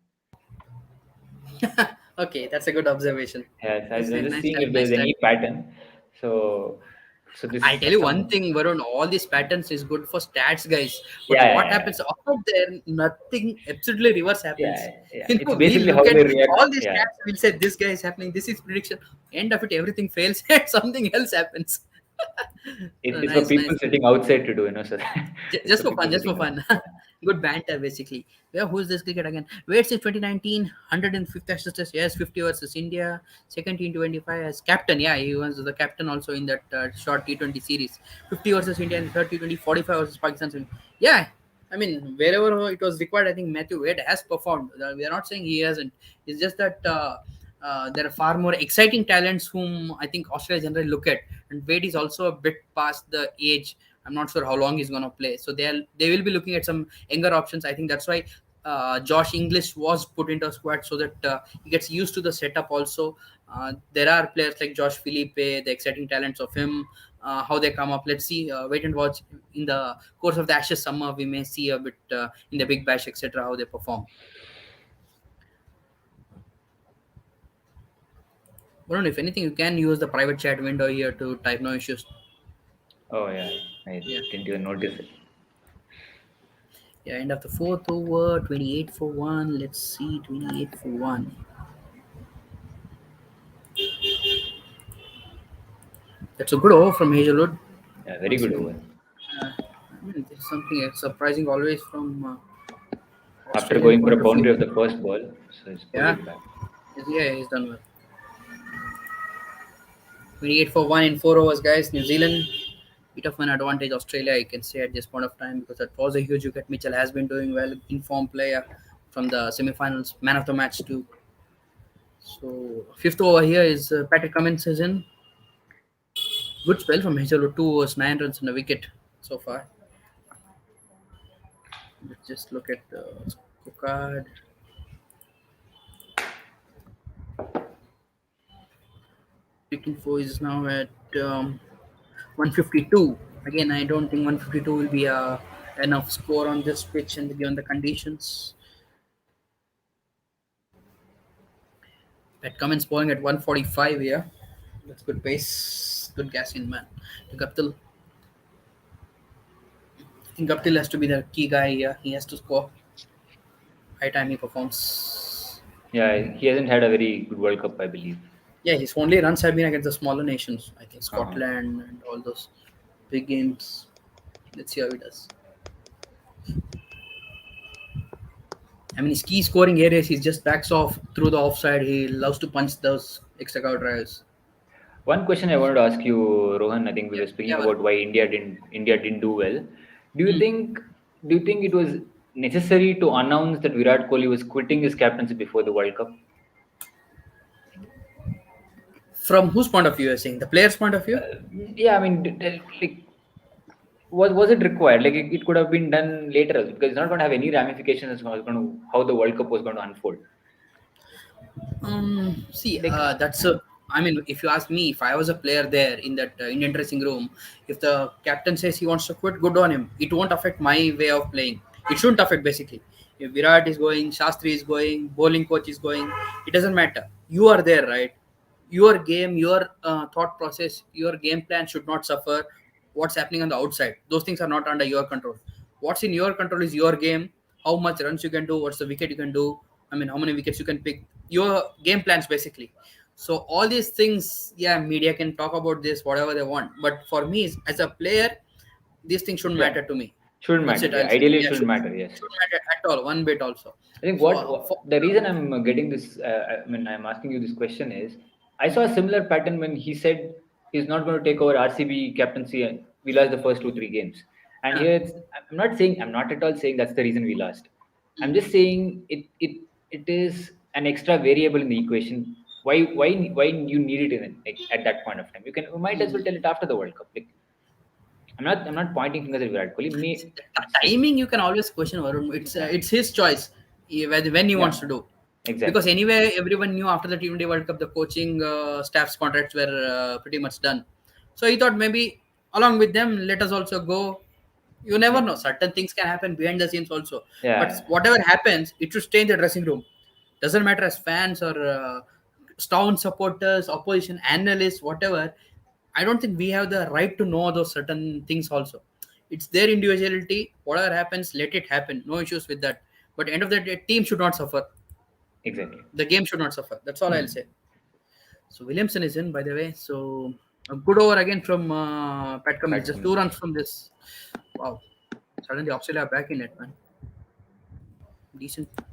Okay, that's a good observation. Yes, I Nice, was just nice seeing start, if nice there's start. any pattern. So, so this I'll tell you one some thing, Varun. All these patterns is good for stats, guys. But yeah, what yeah, happens out there? Nothing. Absolutely reverse yeah, happens. yeah, yeah. You It's know, we basically how look at they react. all these Yeah, stats. We'll say this guy is happening. This is prediction. End of it, everything fails and something else happens. it's for Nice, people nice. sitting outside to do, So Just for for fun. people Just for sitting fun. outside. Good banter, basically. Yeah, who's this cricket again? Waits in 2019, 105th assist. Yes, 50 versus India. Second T25 as captain. Yeah, he was the captain also in that short T20 series. 50 versus India and third T20, 45 versus Pakistan. So, yeah, I mean, wherever it was required, I think Matthew Wade has performed. We are not saying he hasn't. It's just that there are far more exciting talents whom I think Australia generally look at. And Wade is also a bit past the age. I'm not sure how long he's gonna play. So they will be looking at some younger options. I think that's why Josh English was put into a squad so that he gets used to the setup. Also, there are players like Josh Philippe, the exciting talents of him. How they come up. Let's see. Wait and watch. In the course of the Ashes summer, we may see a bit in the Big Bash, etc. How they perform. Varun, if anything, you can use the private chat window here to type. No issues. Oh yeah, I Yeah. didn't even notice it. Yeah, end of the fourth over, 28 for 1. Let's see, 28 for 1. That's a good over from Hazelwood. Yeah, very Once good again, over. I mean, there's something surprising always from After Australian going for a point of view. boundary of the first ball, so he's pulled Yeah, it back. yeah, he's done well. 28 for 1 in 4 overs, guys. New Zealand, bit of an advantage. Australia, I can say at this point of time because that was a huge wicket. Mitchell has been doing well, informed player from the semi-finals, man of the match too. So fifth over here is Patrick Cummins is in. Good spell from Hazelwood. 2 overs, 9 runs and a wicket so far. Let's just look at the scorecard. Picking four is now at 152. Again, I don't think 152 will be enough score on this pitch and given the conditions. Pat Cummins bowling at 145 here. That's good pace. Good gas in, man. To Guptill. I think Guptill has to be the key guy here. He has to score. High time he performs. Yeah, he hasn't had a very good World Cup, I believe. Yeah, his only runs have been against the smaller nations. I think Uh-huh. Scotland and all those big games. Let's see how he does. I mean, his key scoring areas, he just backs off through the offside. He loves to punch those extra cover drives. One question I wanted to ask you, Rohan. I think we Yeah, were speaking yeah, about why India didn't do well. Do you Hmm. think do you think it was necessary to announce that Virat Kohli was quitting his captaincy before the World Cup? From whose point of view you're saying? The player's point of view? Yeah, I mean, like, was it required? Like, it could have been done later also, because it's not going to have any ramifications as going to how the World Cup was going to unfold. See, Like, that's a. I mean, if you ask me, if I was a player there in that Indian dressing room, if the captain says he wants to quit, good on him. It won't affect my way of playing. It shouldn't affect basically. If Virat is going, Shastri is going, bowling coach is going, it doesn't matter. You are there, right? Your game, your thought process, your game plan should not suffer. What's happening on the outside? Those things are not under your control. What's in your control is your game. How much runs you can do? What's the wicket you can do? I mean, how many wickets you can pick? Your game plans basically. So all these things, yeah, media can talk about this whatever they want, but for me as a player, these things shouldn't yeah, matter to me. shouldn't That's matter. it. Yeah, I'll say, ideally, it yeah, shouldn't matter. Yes. shouldn't matter at all, one bit also. I think For the reason I'm getting this, I mean, I'm asking you this question is, I saw a similar pattern when he said he's not going to take over RCB captaincy and we lost the first 2 3 games. And yeah. here I'm not at all saying that's the reason we lost. I'm Mm. just saying it is an extra variable in the equation. Why you need it like at that point of time? You might as well Mm. tell it after the World Cup. Like, I'm not pointing fingers at Virat Kohli. See, Me, the it's just timing you can always question Varun. yeah, It's his choice when he wants yeah, to do. Because exactly, anyway, everyone knew after the T20 World Cup the coaching staff's contracts were pretty much done. So he thought maybe along with them, let us also go. You never yeah, know. Certain things can happen behind the scenes also. But yeah, whatever happens, it should stay in the dressing room. Doesn't matter as fans or town supporters, opposition analysts, whatever. I don't think we have the right to know those certain things also. It's their individuality. Whatever happens, let it happen. No issues with that. But end of the day, team should not suffer. exactly. The game should not suffer. That's all I'll Hmm. say. So Williamson is in, by the way. So a good over again from Pat Cummins. Pat Just two Cummins. runs from this. Wow. Suddenly Australia are back in it, man. decent. I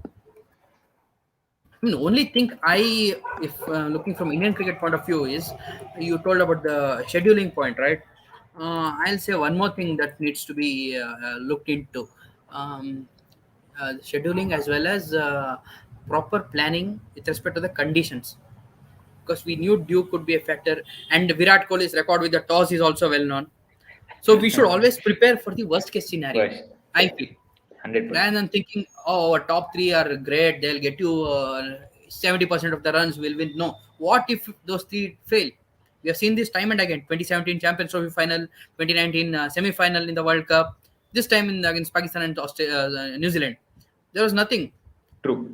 mean, only thing if looking from Indian cricket point of view is you told about the scheduling point, right? I'll say one more thing that needs to be looked into, um, scheduling as well as proper planning with respect to the conditions. Because we knew Duke could be a factor, and Virat Kohli's record with the toss is also well known. So we should always prepare for the worst case scenario. Worst. I Yeah. feel, 100%. rather than thinking, oh, our top three are great, they'll get you 70% of the runs, will win. No, what if those three fail? We have seen this time and again. 2017 Champions Trophy final, 2019 semi-final in the World Cup. This time against Pakistan and New Zealand, there was nothing. True.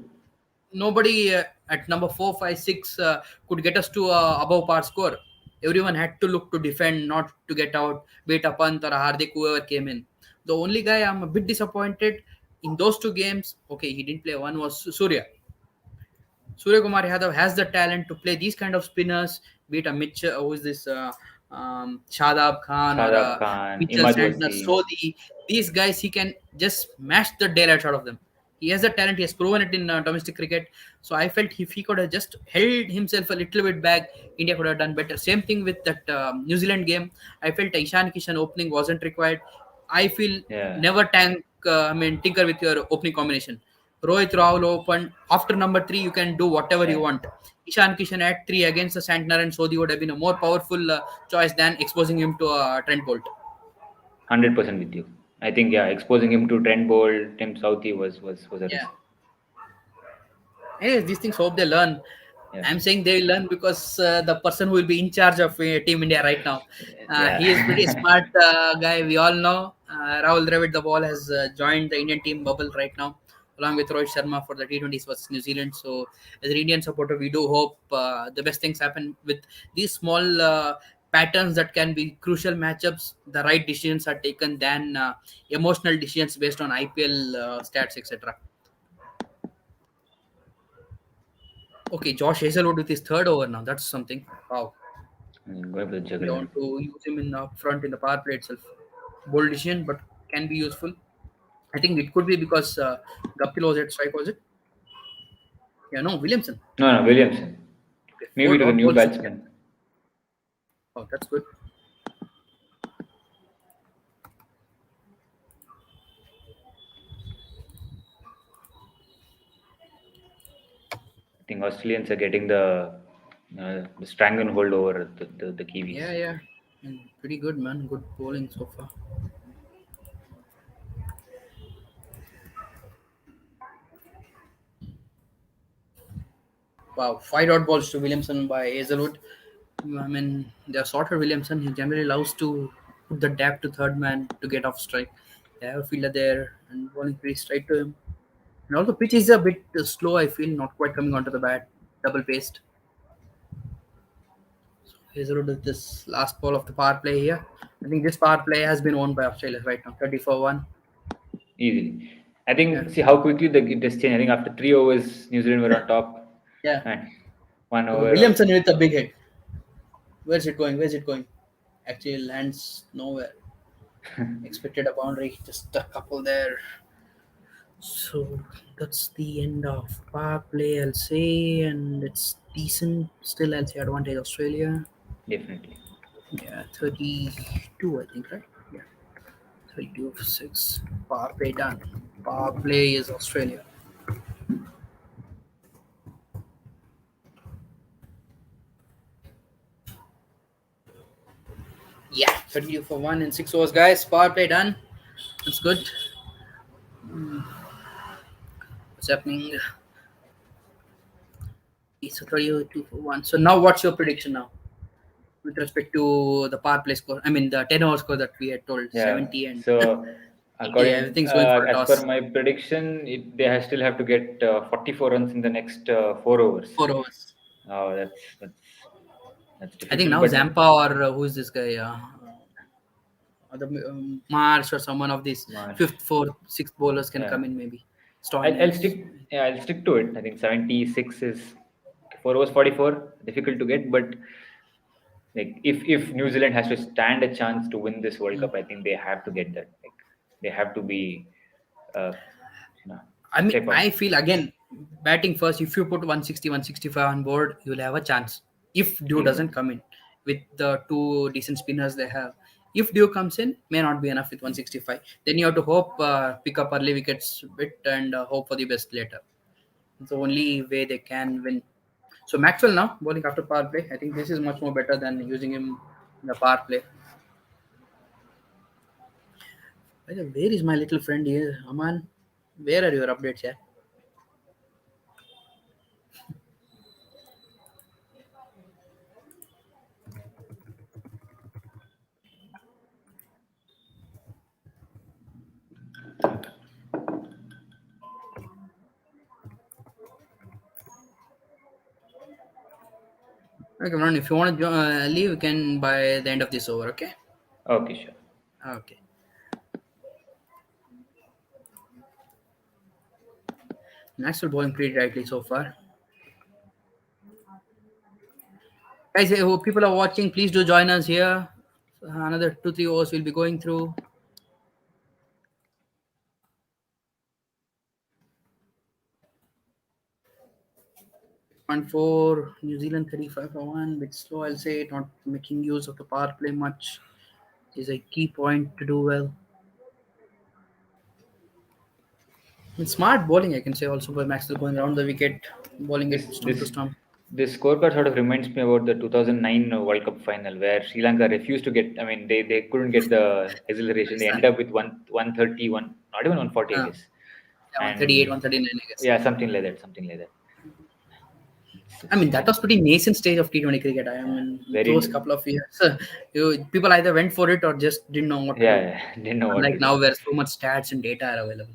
Nobody at number 4, 5, 6 could get us to above par score. Everyone had to look to defend, not to get out, be it a Pant or a Hardik, whoever came in. The only guy I'm a bit disappointed in those two games, okay, he didn't play one, was Surya. Surya Kumar Yadav has the talent to play these kind of spinners, be it a Mitchell, who is this Shadab Khan or Shadab Khan, Mitchell Imad Santner, Wasim. Sodhi. These guys, he can just smash the daylights out of them. He has the talent. He has proven it in domestic cricket. So I felt if he could have just held himself a little bit back, India could have done better. Same thing with that New Zealand game. I felt Ishan Kishan opening wasn't required. I feel Yeah. never tinker with your opening combination. Rohit Rahul opened after number three. You can do whatever you Yeah. want. Ishan Kishan at three against the Santner and Sodhi would have been a more powerful choice than exposing him to Trent Bolt. 100% with you. I think, yeah, exposing him to Trent Bolt, Tim Southey was a Yeah. risk. Anyways, these things hope they learn. Yeah. I'm saying they will learn because the person who will be in charge of Team India right now, he is pretty Yeah. smart guy. We all know Rahul Dravid, the ball has joined the Indian team bubble right now, along with Rohit Sharma for the T20s versus New Zealand. So, as an Indian supporter, we do hope the best things happen with these small patterns that can be crucial matchups. The right decisions are taken than emotional decisions based on IPL stats, etc. Okay, Josh Hazelwood with his third over now. That's something. Wow. Going for the They want juggler. to use him in the front in the power play itself. Bold decision, but can be useful. I think it could be because Gaptil was at strike, was it? Yeah, no, Williamson. No, no, Williamson. Okay, four Maybe to the dot new balls to wicket. batsman. Oh, that's good. I think Australians are getting the stranglehold over the Kiwis. Yeah, yeah. And pretty good, man. Good bowling so far. Wow, 5 dot balls to Williamson by Hazelwood. I mean, they're sorted Williamson. He generally loves to put the dab to third man to get off strike. They have a fielder there and bowling pretty straight to him. And also, pitch is a bit slow, I feel, not quite coming onto the bat. Double paced. Hazelwood with this last ball of the power play here. I think this power play has been won by Australia right now, 34-1. Easily. I Yeah. think, see how quickly the test change. I think after 3 overs, New Zealand were on top. Yeah. And 1 over. Williamson with a big hit. Where's it going? Where's it going? Actually, lands nowhere. Expected a boundary, just a couple there. So that's the end of power play, I'll say, and it's decent. Still, I'll say advantage Australia. Definitely. Yeah, 32, I think, right? Yeah, 32 for 6. Power play done. Power play is Australia. Yeah, 32 for 1 in 6 overs, guys. Power play done. That's good. What's happening? So 32 for 1. So now, what's your prediction now with respect to the power play score? I mean, the 10 over score that we had told, Yeah. 70 and So, 80. according Everything's going for a as per toss. my prediction, still have to get 44 runs in the next 4 overs. 4 overs. Oh, that's I think difficult. now But Zampa or who is this guy? The Marsh or someone of these Marsh. fifth, fourth, sixth bowlers can Yeah. come in maybe. I'll Stoinis. stick. Yeah, I'll stick to it. I think 76 is 4 overs 44. Difficult to get, but like if New Zealand has to stand a chance to win this World Cup, I think they have to get that. Like they have to be. Uh, no. I mean, Step up. I feel again, batting first, if you put 160, 165 on board, you'll have a chance. If Dew Yeah. doesn't come in with the two decent spinners they have. If Dew comes in, may not be enough with 165. Then you have to hope, pick up early wickets bit and hope for the best later. It's the only way they can win. So Maxwell now, bowling after power play. I think this is much more better than using him in the power play. By the way, where is my little friend here? Aman, where are your updates here? Okay, Ron, if you want to leave, you can by the end of this over, okay? Okay, sure. Okay. Maxwell bowling pretty rightly so far. Guys, who people are watching, please do join us here. Another 2-3 overs we'll be going through. Point four, New Zealand 35 for one. Bit slow, I'll say. Not making use of the power play much is a key point to do well. And smart bowling, I can say, also by Maxwell going around the wicket, bowling it This stump to this stump. this scorecard sort of reminds me about the 2009 World Cup final where Sri Lanka refused to get. I mean, they couldn't get the exhilaration. They ended Pakistan. up with 131, not even 140, I Uh, guess. yeah, 138, And 139, I guess. yeah, something like that. Something like that. I mean, that was pretty nascent stage of T20 cricket. I mean, Very those true. couple of years, people either went for it or just didn't know what to Yeah, do. yeah, didn't know what to Unlike do. now, where so much stats and data are available.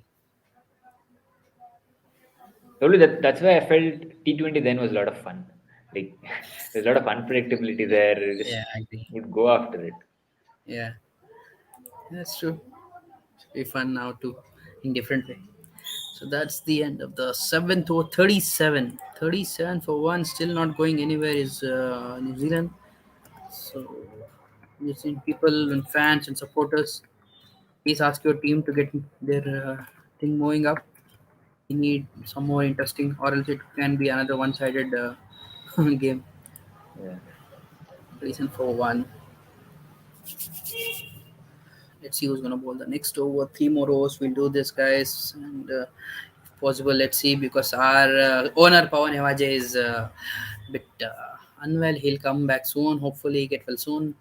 Probably that's why I felt T20 then was a lot of fun. Like there's a lot of unpredictability there. You just Yeah, I agree. would go after it. Yeah, that's true. Should be fun now too, in different way. So that's the end of the seventh over 37. 37 for one, still not going anywhere is New Zealand. So you've seen people and fans and supporters. Please ask your team to get their thing moving up. We need some more interesting, or else it can be another one-sided game. Yeah. Reason for one. Let's see who's gonna bowl the next over. Three more overs. We'll do this, guys, and if possible, let's see because our owner Pawan Hewaje is a bit unwell. He'll come back soon. Hopefully, he get well soon.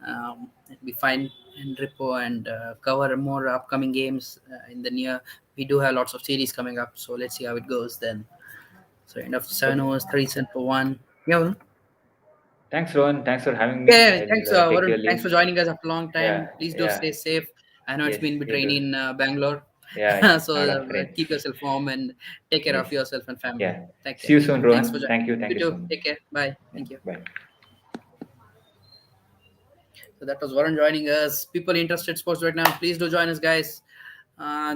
It'll be fine and repo and cover more upcoming games in the near. We do have lots of series coming up, so let's see how it goes then. So end of seven Okay. overs, 37 for one. Yeah, Varun. Thanks, Rohan. Thanks for having me. Yeah, thanks, I'll take your Varun. Thanks leave. for joining us after a long time. Yeah, Please do yeah. stay safe. I know it's Yes, been a bit you too. rainy in Bangalore, Yeah, so not of rain. keep yourself warm and take care Yes. of yourself and family. Yeah. Take See care. you soon, Thanks for Rohan. joining. Thank you. Thank You you so too. much. Take care. Bye. Yeah. Thank you. Bye. So that was Varun joining us. People interested sports right now, please do join us, guys.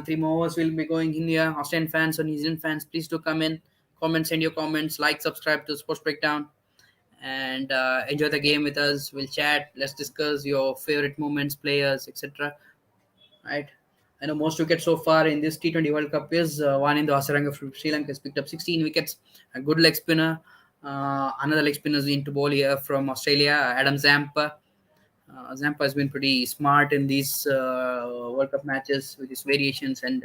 Three more hours will be going in here. Australian fans or New Zealand fans, please do come in. Comment, send your comments, like, subscribe to Sports Breakdown, and enjoy the game with us. We'll chat. Let's discuss your favorite moments, players, etc. Right. I know most wickets so far in this T20 World Cup is one in the Hasaranga from Sri Lanka has picked up 16 wickets. A good leg spinner. Another leg spinner is into ball here from Australia, Adam Zampa. Zampa has been pretty smart in these World Cup matches with his variations and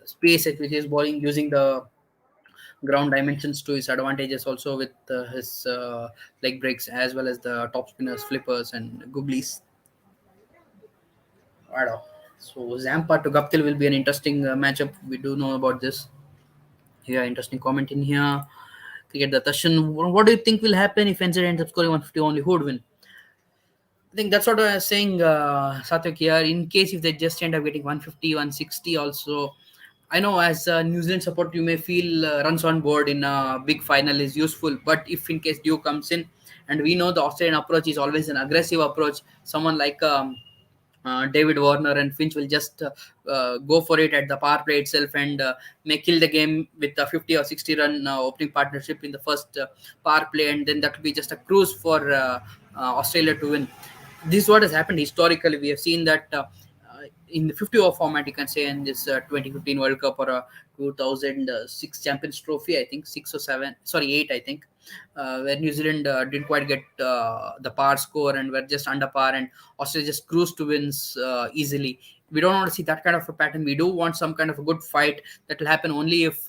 space at which he's bowling, using the ground dimensions to his advantages also with his leg breaks as well as the top spinners, flippers, and googlies. I don't know. So Zampa to Guptill will be an interesting matchup. We do know about this. Yeah, interesting comment in here. Cricket the Tashan. What do you think will happen if NZ ends up scoring 150 only? Who would win? I think that's what I was saying, Satyak here. In case if they just end up getting 150, 160 also, I know as a New Zealand support, you may feel runs on board in a big final is useful. But if in case Dew comes in, and we know the Australian approach is always an aggressive approach, someone like David Warner and Finch will just go for it at the power play itself and may kill the game with a 50 or 60 run opening partnership in the first power play, and then that will be just a cruise for Australia to win. This is what has happened historically. We have seen that in the 50-over format, you can say, in this 2015 World Cup or 2006 Champions Trophy, I think 6 or 7, sorry 8, I think, where New Zealand didn't quite get the par score and were just under par, and Australia just cruised to wins easily. We don't want to see that kind of a pattern. We do want some kind of a good fight that will happen only if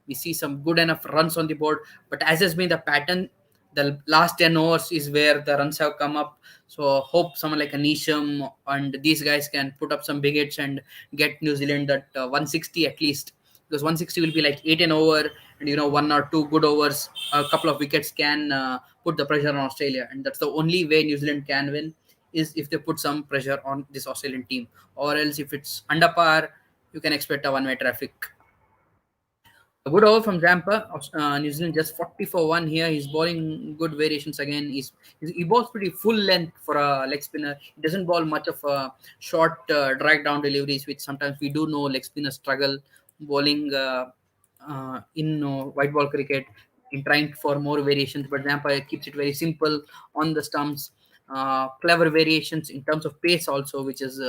we see some good enough runs on the board. But as has been the pattern, the last 10 overs is where the runs have come up. So hope someone like a Nisham and these guys can put up some big hits and get New Zealand that 160 at least, because 160 will be like 8 and over, and one or two good overs, a couple of wickets can put the pressure on Australia, and that's the only way New Zealand can win, is if they put some pressure on this Australian team, or else if it's under par, you can expect a one-way traffic. A good over from Zampa. New Zealand just 40 for 1 here. He's bowling good variations again. He bowls pretty full length for a leg spinner. He doesn't bowl much of a short drag down deliveries, which sometimes we do know leg spinners struggle bowling in white ball cricket, in trying for more variations. But Zampa keeps it very simple on the stumps. Clever variations in terms of pace also, which is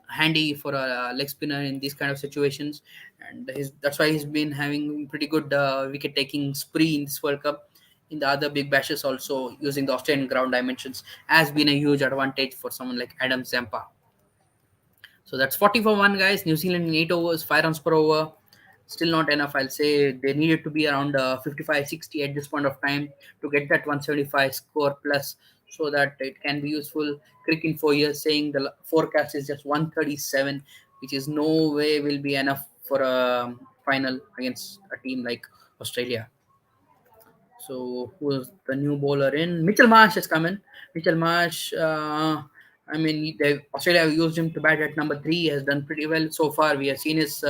handy for a leg spinner in these kind of situations, and that's why he's been having pretty good wicket taking spree in this World Cup. In the other big bashes also, using the Australian ground dimensions has been a huge advantage for someone like Adam Zampa. So that's 40 for 1, guys. New Zealand in 8 overs, 5 runs per over. Still not enough. I'll say they needed to be around 55, 60 at this point of time to get that 175 score plus, so that it can be useful. Crick in 4 years saying the forecast is just 137, which is no way will be enough for a final against a team like Australia. So who's the new bowler in? Mitchell Marsh has come in. Mitchell Marsh, I mean, Australia have used him to bat at number 3. He has done pretty well so far. We have seen his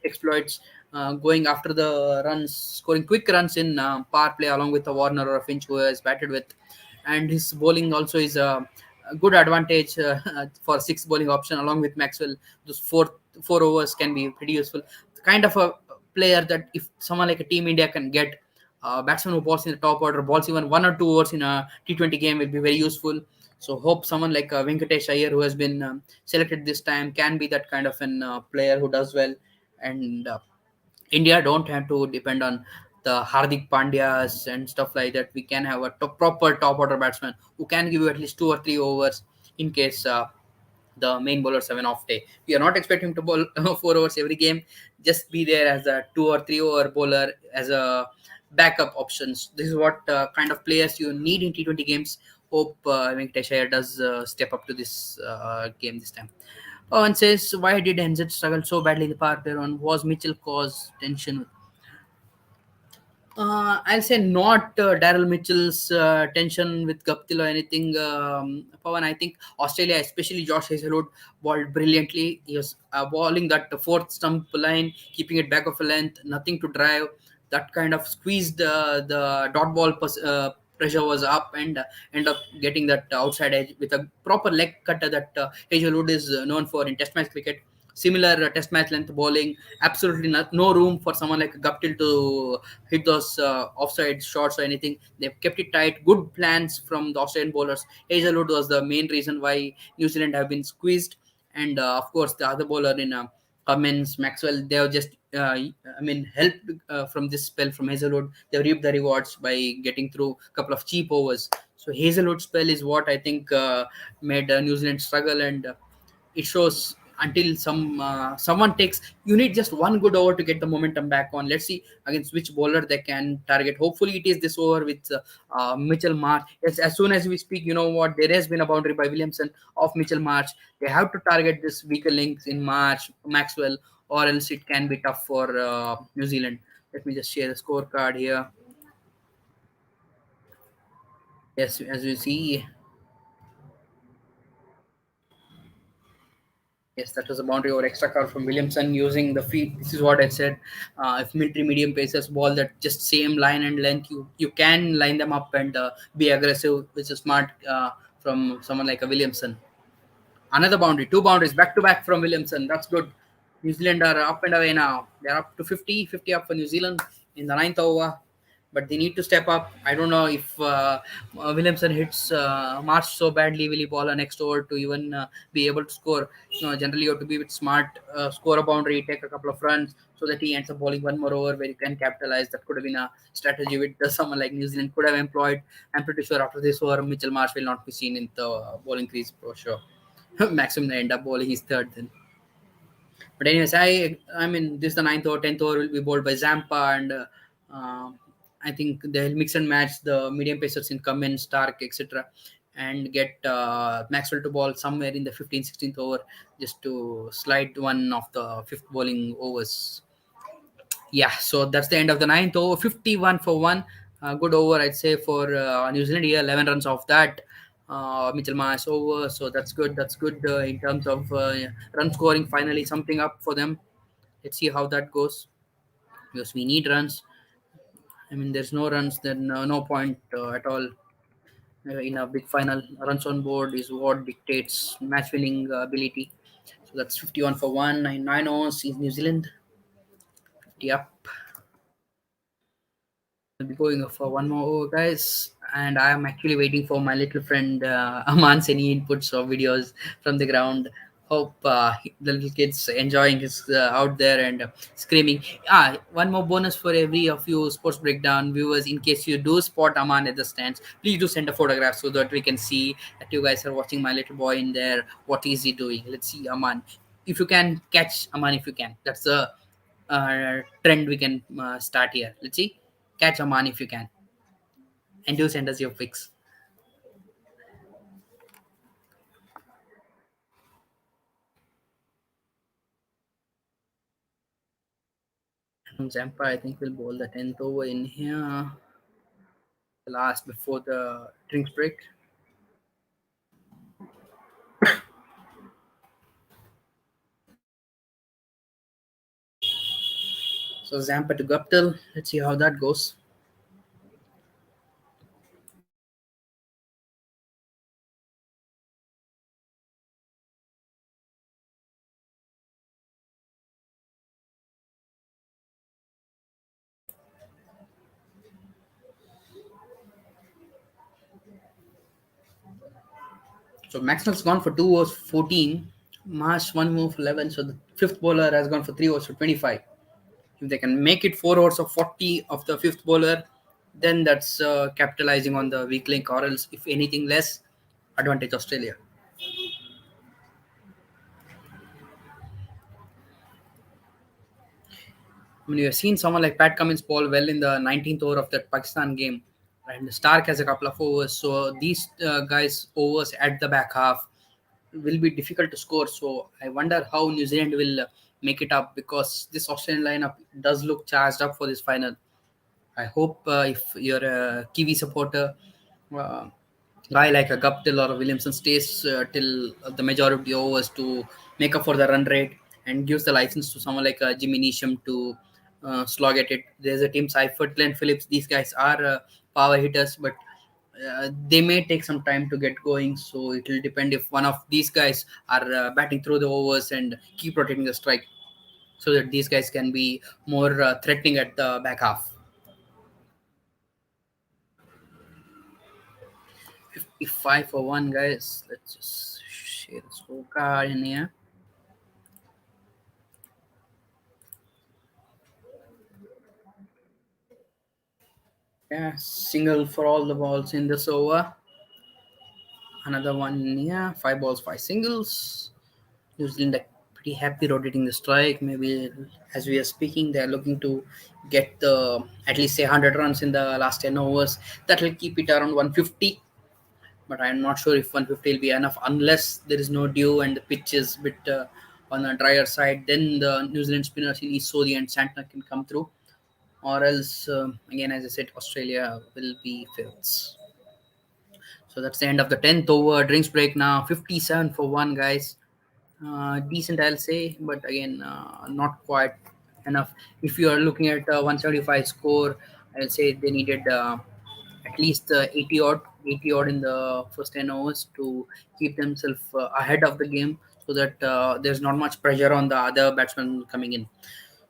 exploits going after the runs, scoring quick runs in power play along with a Warner or a Finch who has batted with. And his bowling also is a good advantage for 6 bowling option along with Maxwell. Those four overs can be pretty useful. The kind of a player that if someone like a Team India can get, batsman who balls in the top order, balls even 1 or 2 overs in a T20 game, will be very useful. So hope someone like Venkatesh Iyer, who has been selected this time, can be that kind of an player who does well. And India don't have to depend on the Hardik Pandyas and stuff like that. We can have a proper top order batsman who can give you at least 2 or 3 overs in case the main bowlers have an off day. We are not expecting him to bowl 4 overs every game. Just be there as a 2 or 3 over bowler as a backup options. This is what kind of players you need in T20 games. Hope Venkatesh Iyer does step up to this game this time. And says, why did NZ struggle so badly in the power play run? Was Mitchell cause tension? I'll say not Daryl Mitchell's tension with Guptill or anything. Pawan, I think Australia, especially Josh Hazelwood, bowled brilliantly. He was bowling that fourth stump line, keeping it back of a length, nothing to drive. That kind of squeezed the dot ball pressure was up, and end up getting that outside edge with a proper leg cutter that Hazelwood is known for in Test match cricket. Similar Test match length bowling, absolutely no room for someone like Guptill to hit those offside shots or anything. They've kept it tight. Good plans from the Australian bowlers. Hazelwood was the main reason why New Zealand have been squeezed, and of course the other bowler in Cummins, Maxwell, they have just helped from this spell from Hazelwood. They reaped the rewards by getting through a couple of cheap overs. So Hazelwood's spell is what I think made New Zealand struggle, and it shows until someone takes, you need just one good over to get the momentum back on. Let's see against which bowler they can target. Hopefully it is this over with Mitchell Marsh. As soon as we speak, you know what, there has been a boundary by Williamson of Mitchell Marsh. They have to target this weaker links in Marsh, Maxwell, or else it can be tough for New Zealand. Let me just share the scorecard here. Yes, as you see, yes, that was a boundary over extra cover from Williamson using the feet. This is what I said. If military medium pacers ball that just same line and length, you can line them up and be aggressive, which is smart from someone like a Williamson. Another boundary, 2 boundaries back to back from Williamson. That's good. New Zealand are up and away now. They're up to 50 up for New Zealand in the ninth over. but they need to step up. I don't know if Williamson hits Marsh so badly, will he ball a next over to even be able to score? Generally, you have to be a bit smart, score a boundary, take a couple of runs, so that he ends up bowling one more over where you can capitalize. That could have been a strategy which someone like New Zealand could have employed. I'm pretty sure after this over, Mitchell Marsh will not be seen in the bowling crease for sure. Maximum may end up bowling his third then. But anyways, I mean this is the ninth over, 10th over will be bowled by Zampa, and I think they'll mix and match the medium pacers in Cummins, Stark, etc., and get Maxwell to ball somewhere in the 15th, 16th over just to slide one of the fifth bowling overs. Yeah, so that's the end of the ninth over. 51 for one. Good over, I'd say, for New Zealand here. 11 runs off that. Mitchell Marsh over, so that's good. That's good in terms of run scoring. Finally, something up for them. Let's see how that goes because we need runs. I mean, there's no runs, then no point at all in a big final. Runs on board is what dictates match winning ability. So that's 51 for one. Nine overs in New Zealand. Yep. I'll be going for one more over, guys, and I am actually waiting for my little friend Aman's any inputs or videos from the ground. Hope the little kids enjoying his out there and screaming. One more bonus for every of you sports breakdown viewers. In case you do spot Aman at the stands, please do send a photograph so that we can see that you guys are watching my little boy in there. What is he doing? Let's see Aman. If you can catch Aman, if you can, that's a trend we can start here. Let's see. Catch a man if you can, and do send us your pics. Zampa, I think, will bowl the 10th over in here, the last before the drinks break. So Zampa to Guptill. Let's see how that goes. So Maxwell's gone for 2 overs 14. Marsh 1 move 11. So the fifth bowler has gone for 3 overs for 25. If they can make it 4 overs of 40 of the fifth bowler, then that's capitalizing on the weak link, or else, if anything less, advantage Australia. I mean, you have seen someone like Pat Cummins bowl well in the 19th over of that Pakistan game, and Stark has a couple of overs. So these guys' overs at the back half will be difficult to score. So I wonder how New Zealand will make it up because this Australian lineup does look charged up for this final. I hope if you're a Kiwi supporter, uh, guy like a Guptill or a Williamson stays till the majority of the overs to make up for the run rate and gives the license to someone like Jimmy Neesham to slog at it. There's a team Seifert, Glenn Phillips. These guys are power hitters, but they may take some time to get going. So it will depend if one of these guys are batting through the overs and keep rotating the strike so that these guys can be more threatening at the back half. If 5 for 1, guys. Let's just share the scorecard in here. Yeah, single for all the balls in this over. Another one in here. 5 balls, 5 singles. New Zealand are pretty happy rotating the strike. Maybe as we are speaking, they are looking to get the at least say 100 runs in the last 10 overs. That will keep it around 150. But I'm not sure if 150 will be enough unless there is no dew and the pitch is a bit on the drier side. Then the New Zealand spinners in East Sodi and Santner can come through. Or else, again, as I said, Australia will be fifths. So that's the end of the 10th over. Drinks break now. 57 for 1, guys. Decent, I'll say, but again, not quite enough. If you are looking at 175 score, I'll say they needed at least 80 odd in the first 10 overs to keep themselves ahead of the game so that there's not much pressure on the other batsmen coming in.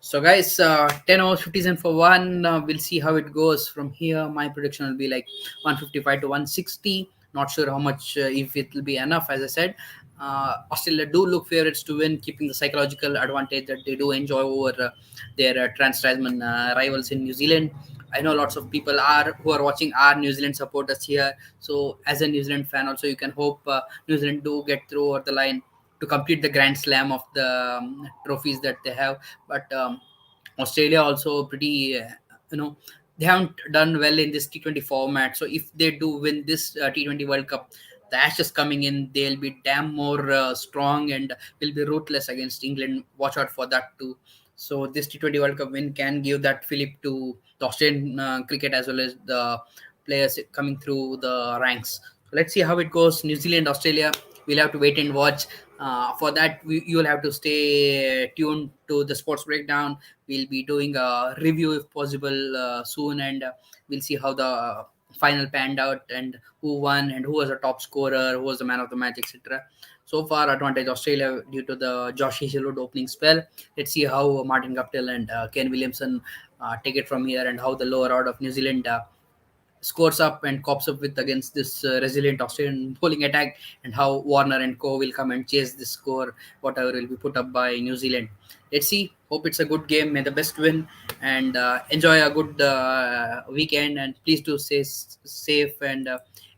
So, guys, 10 overs, 50 cents for one. We'll see how it goes from here. My prediction will be like 155 to 160. Not sure how much, if it will be enough, as I said. Australia do look favorites to win, keeping the psychological advantage that they do enjoy over their Tasman rivals in New Zealand. I know lots of people are who are watching are New Zealand supporters here. So, as a New Zealand fan, also you can hope New Zealand do get through over the line to complete the Grand Slam of the trophies that they have. But Australia also pretty, you know, they haven't done well in this T20 format. So if they do win this T20 World Cup, the Ashes coming in, they'll be damn more strong and will be ruthless against England. Watch out for that too. So this T20 World Cup win can give that fillip to the Australian cricket as well as the players coming through the ranks. So let's see how it goes. New Zealand, Australia. We'll have to wait and watch. For that, you'll have to stay tuned to the sports breakdown. We'll be doing a review if possible soon, and we'll see how the final panned out and who won and who was the top scorer, who was the man of the match, etc. So far, advantage Australia due to the Josh Hazelwood opening spell. Let's see how Martin Guptill and Kane Williamson take it from here, and how the lower order of New Zealand scores up and cops up with against this resilient Australian bowling attack, and how Warner and Co will come and chase this score, whatever will be put up by New Zealand. Let's see. Hope it's a good game. May the best win, and enjoy a good weekend. And please do stay safe and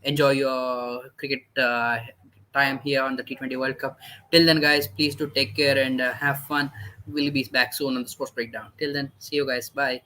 enjoy your cricket time here on the T20 World Cup. Till then, guys, please do take care and have fun. We'll be back soon on the Sports Breakdown. Till then, see you guys. Bye.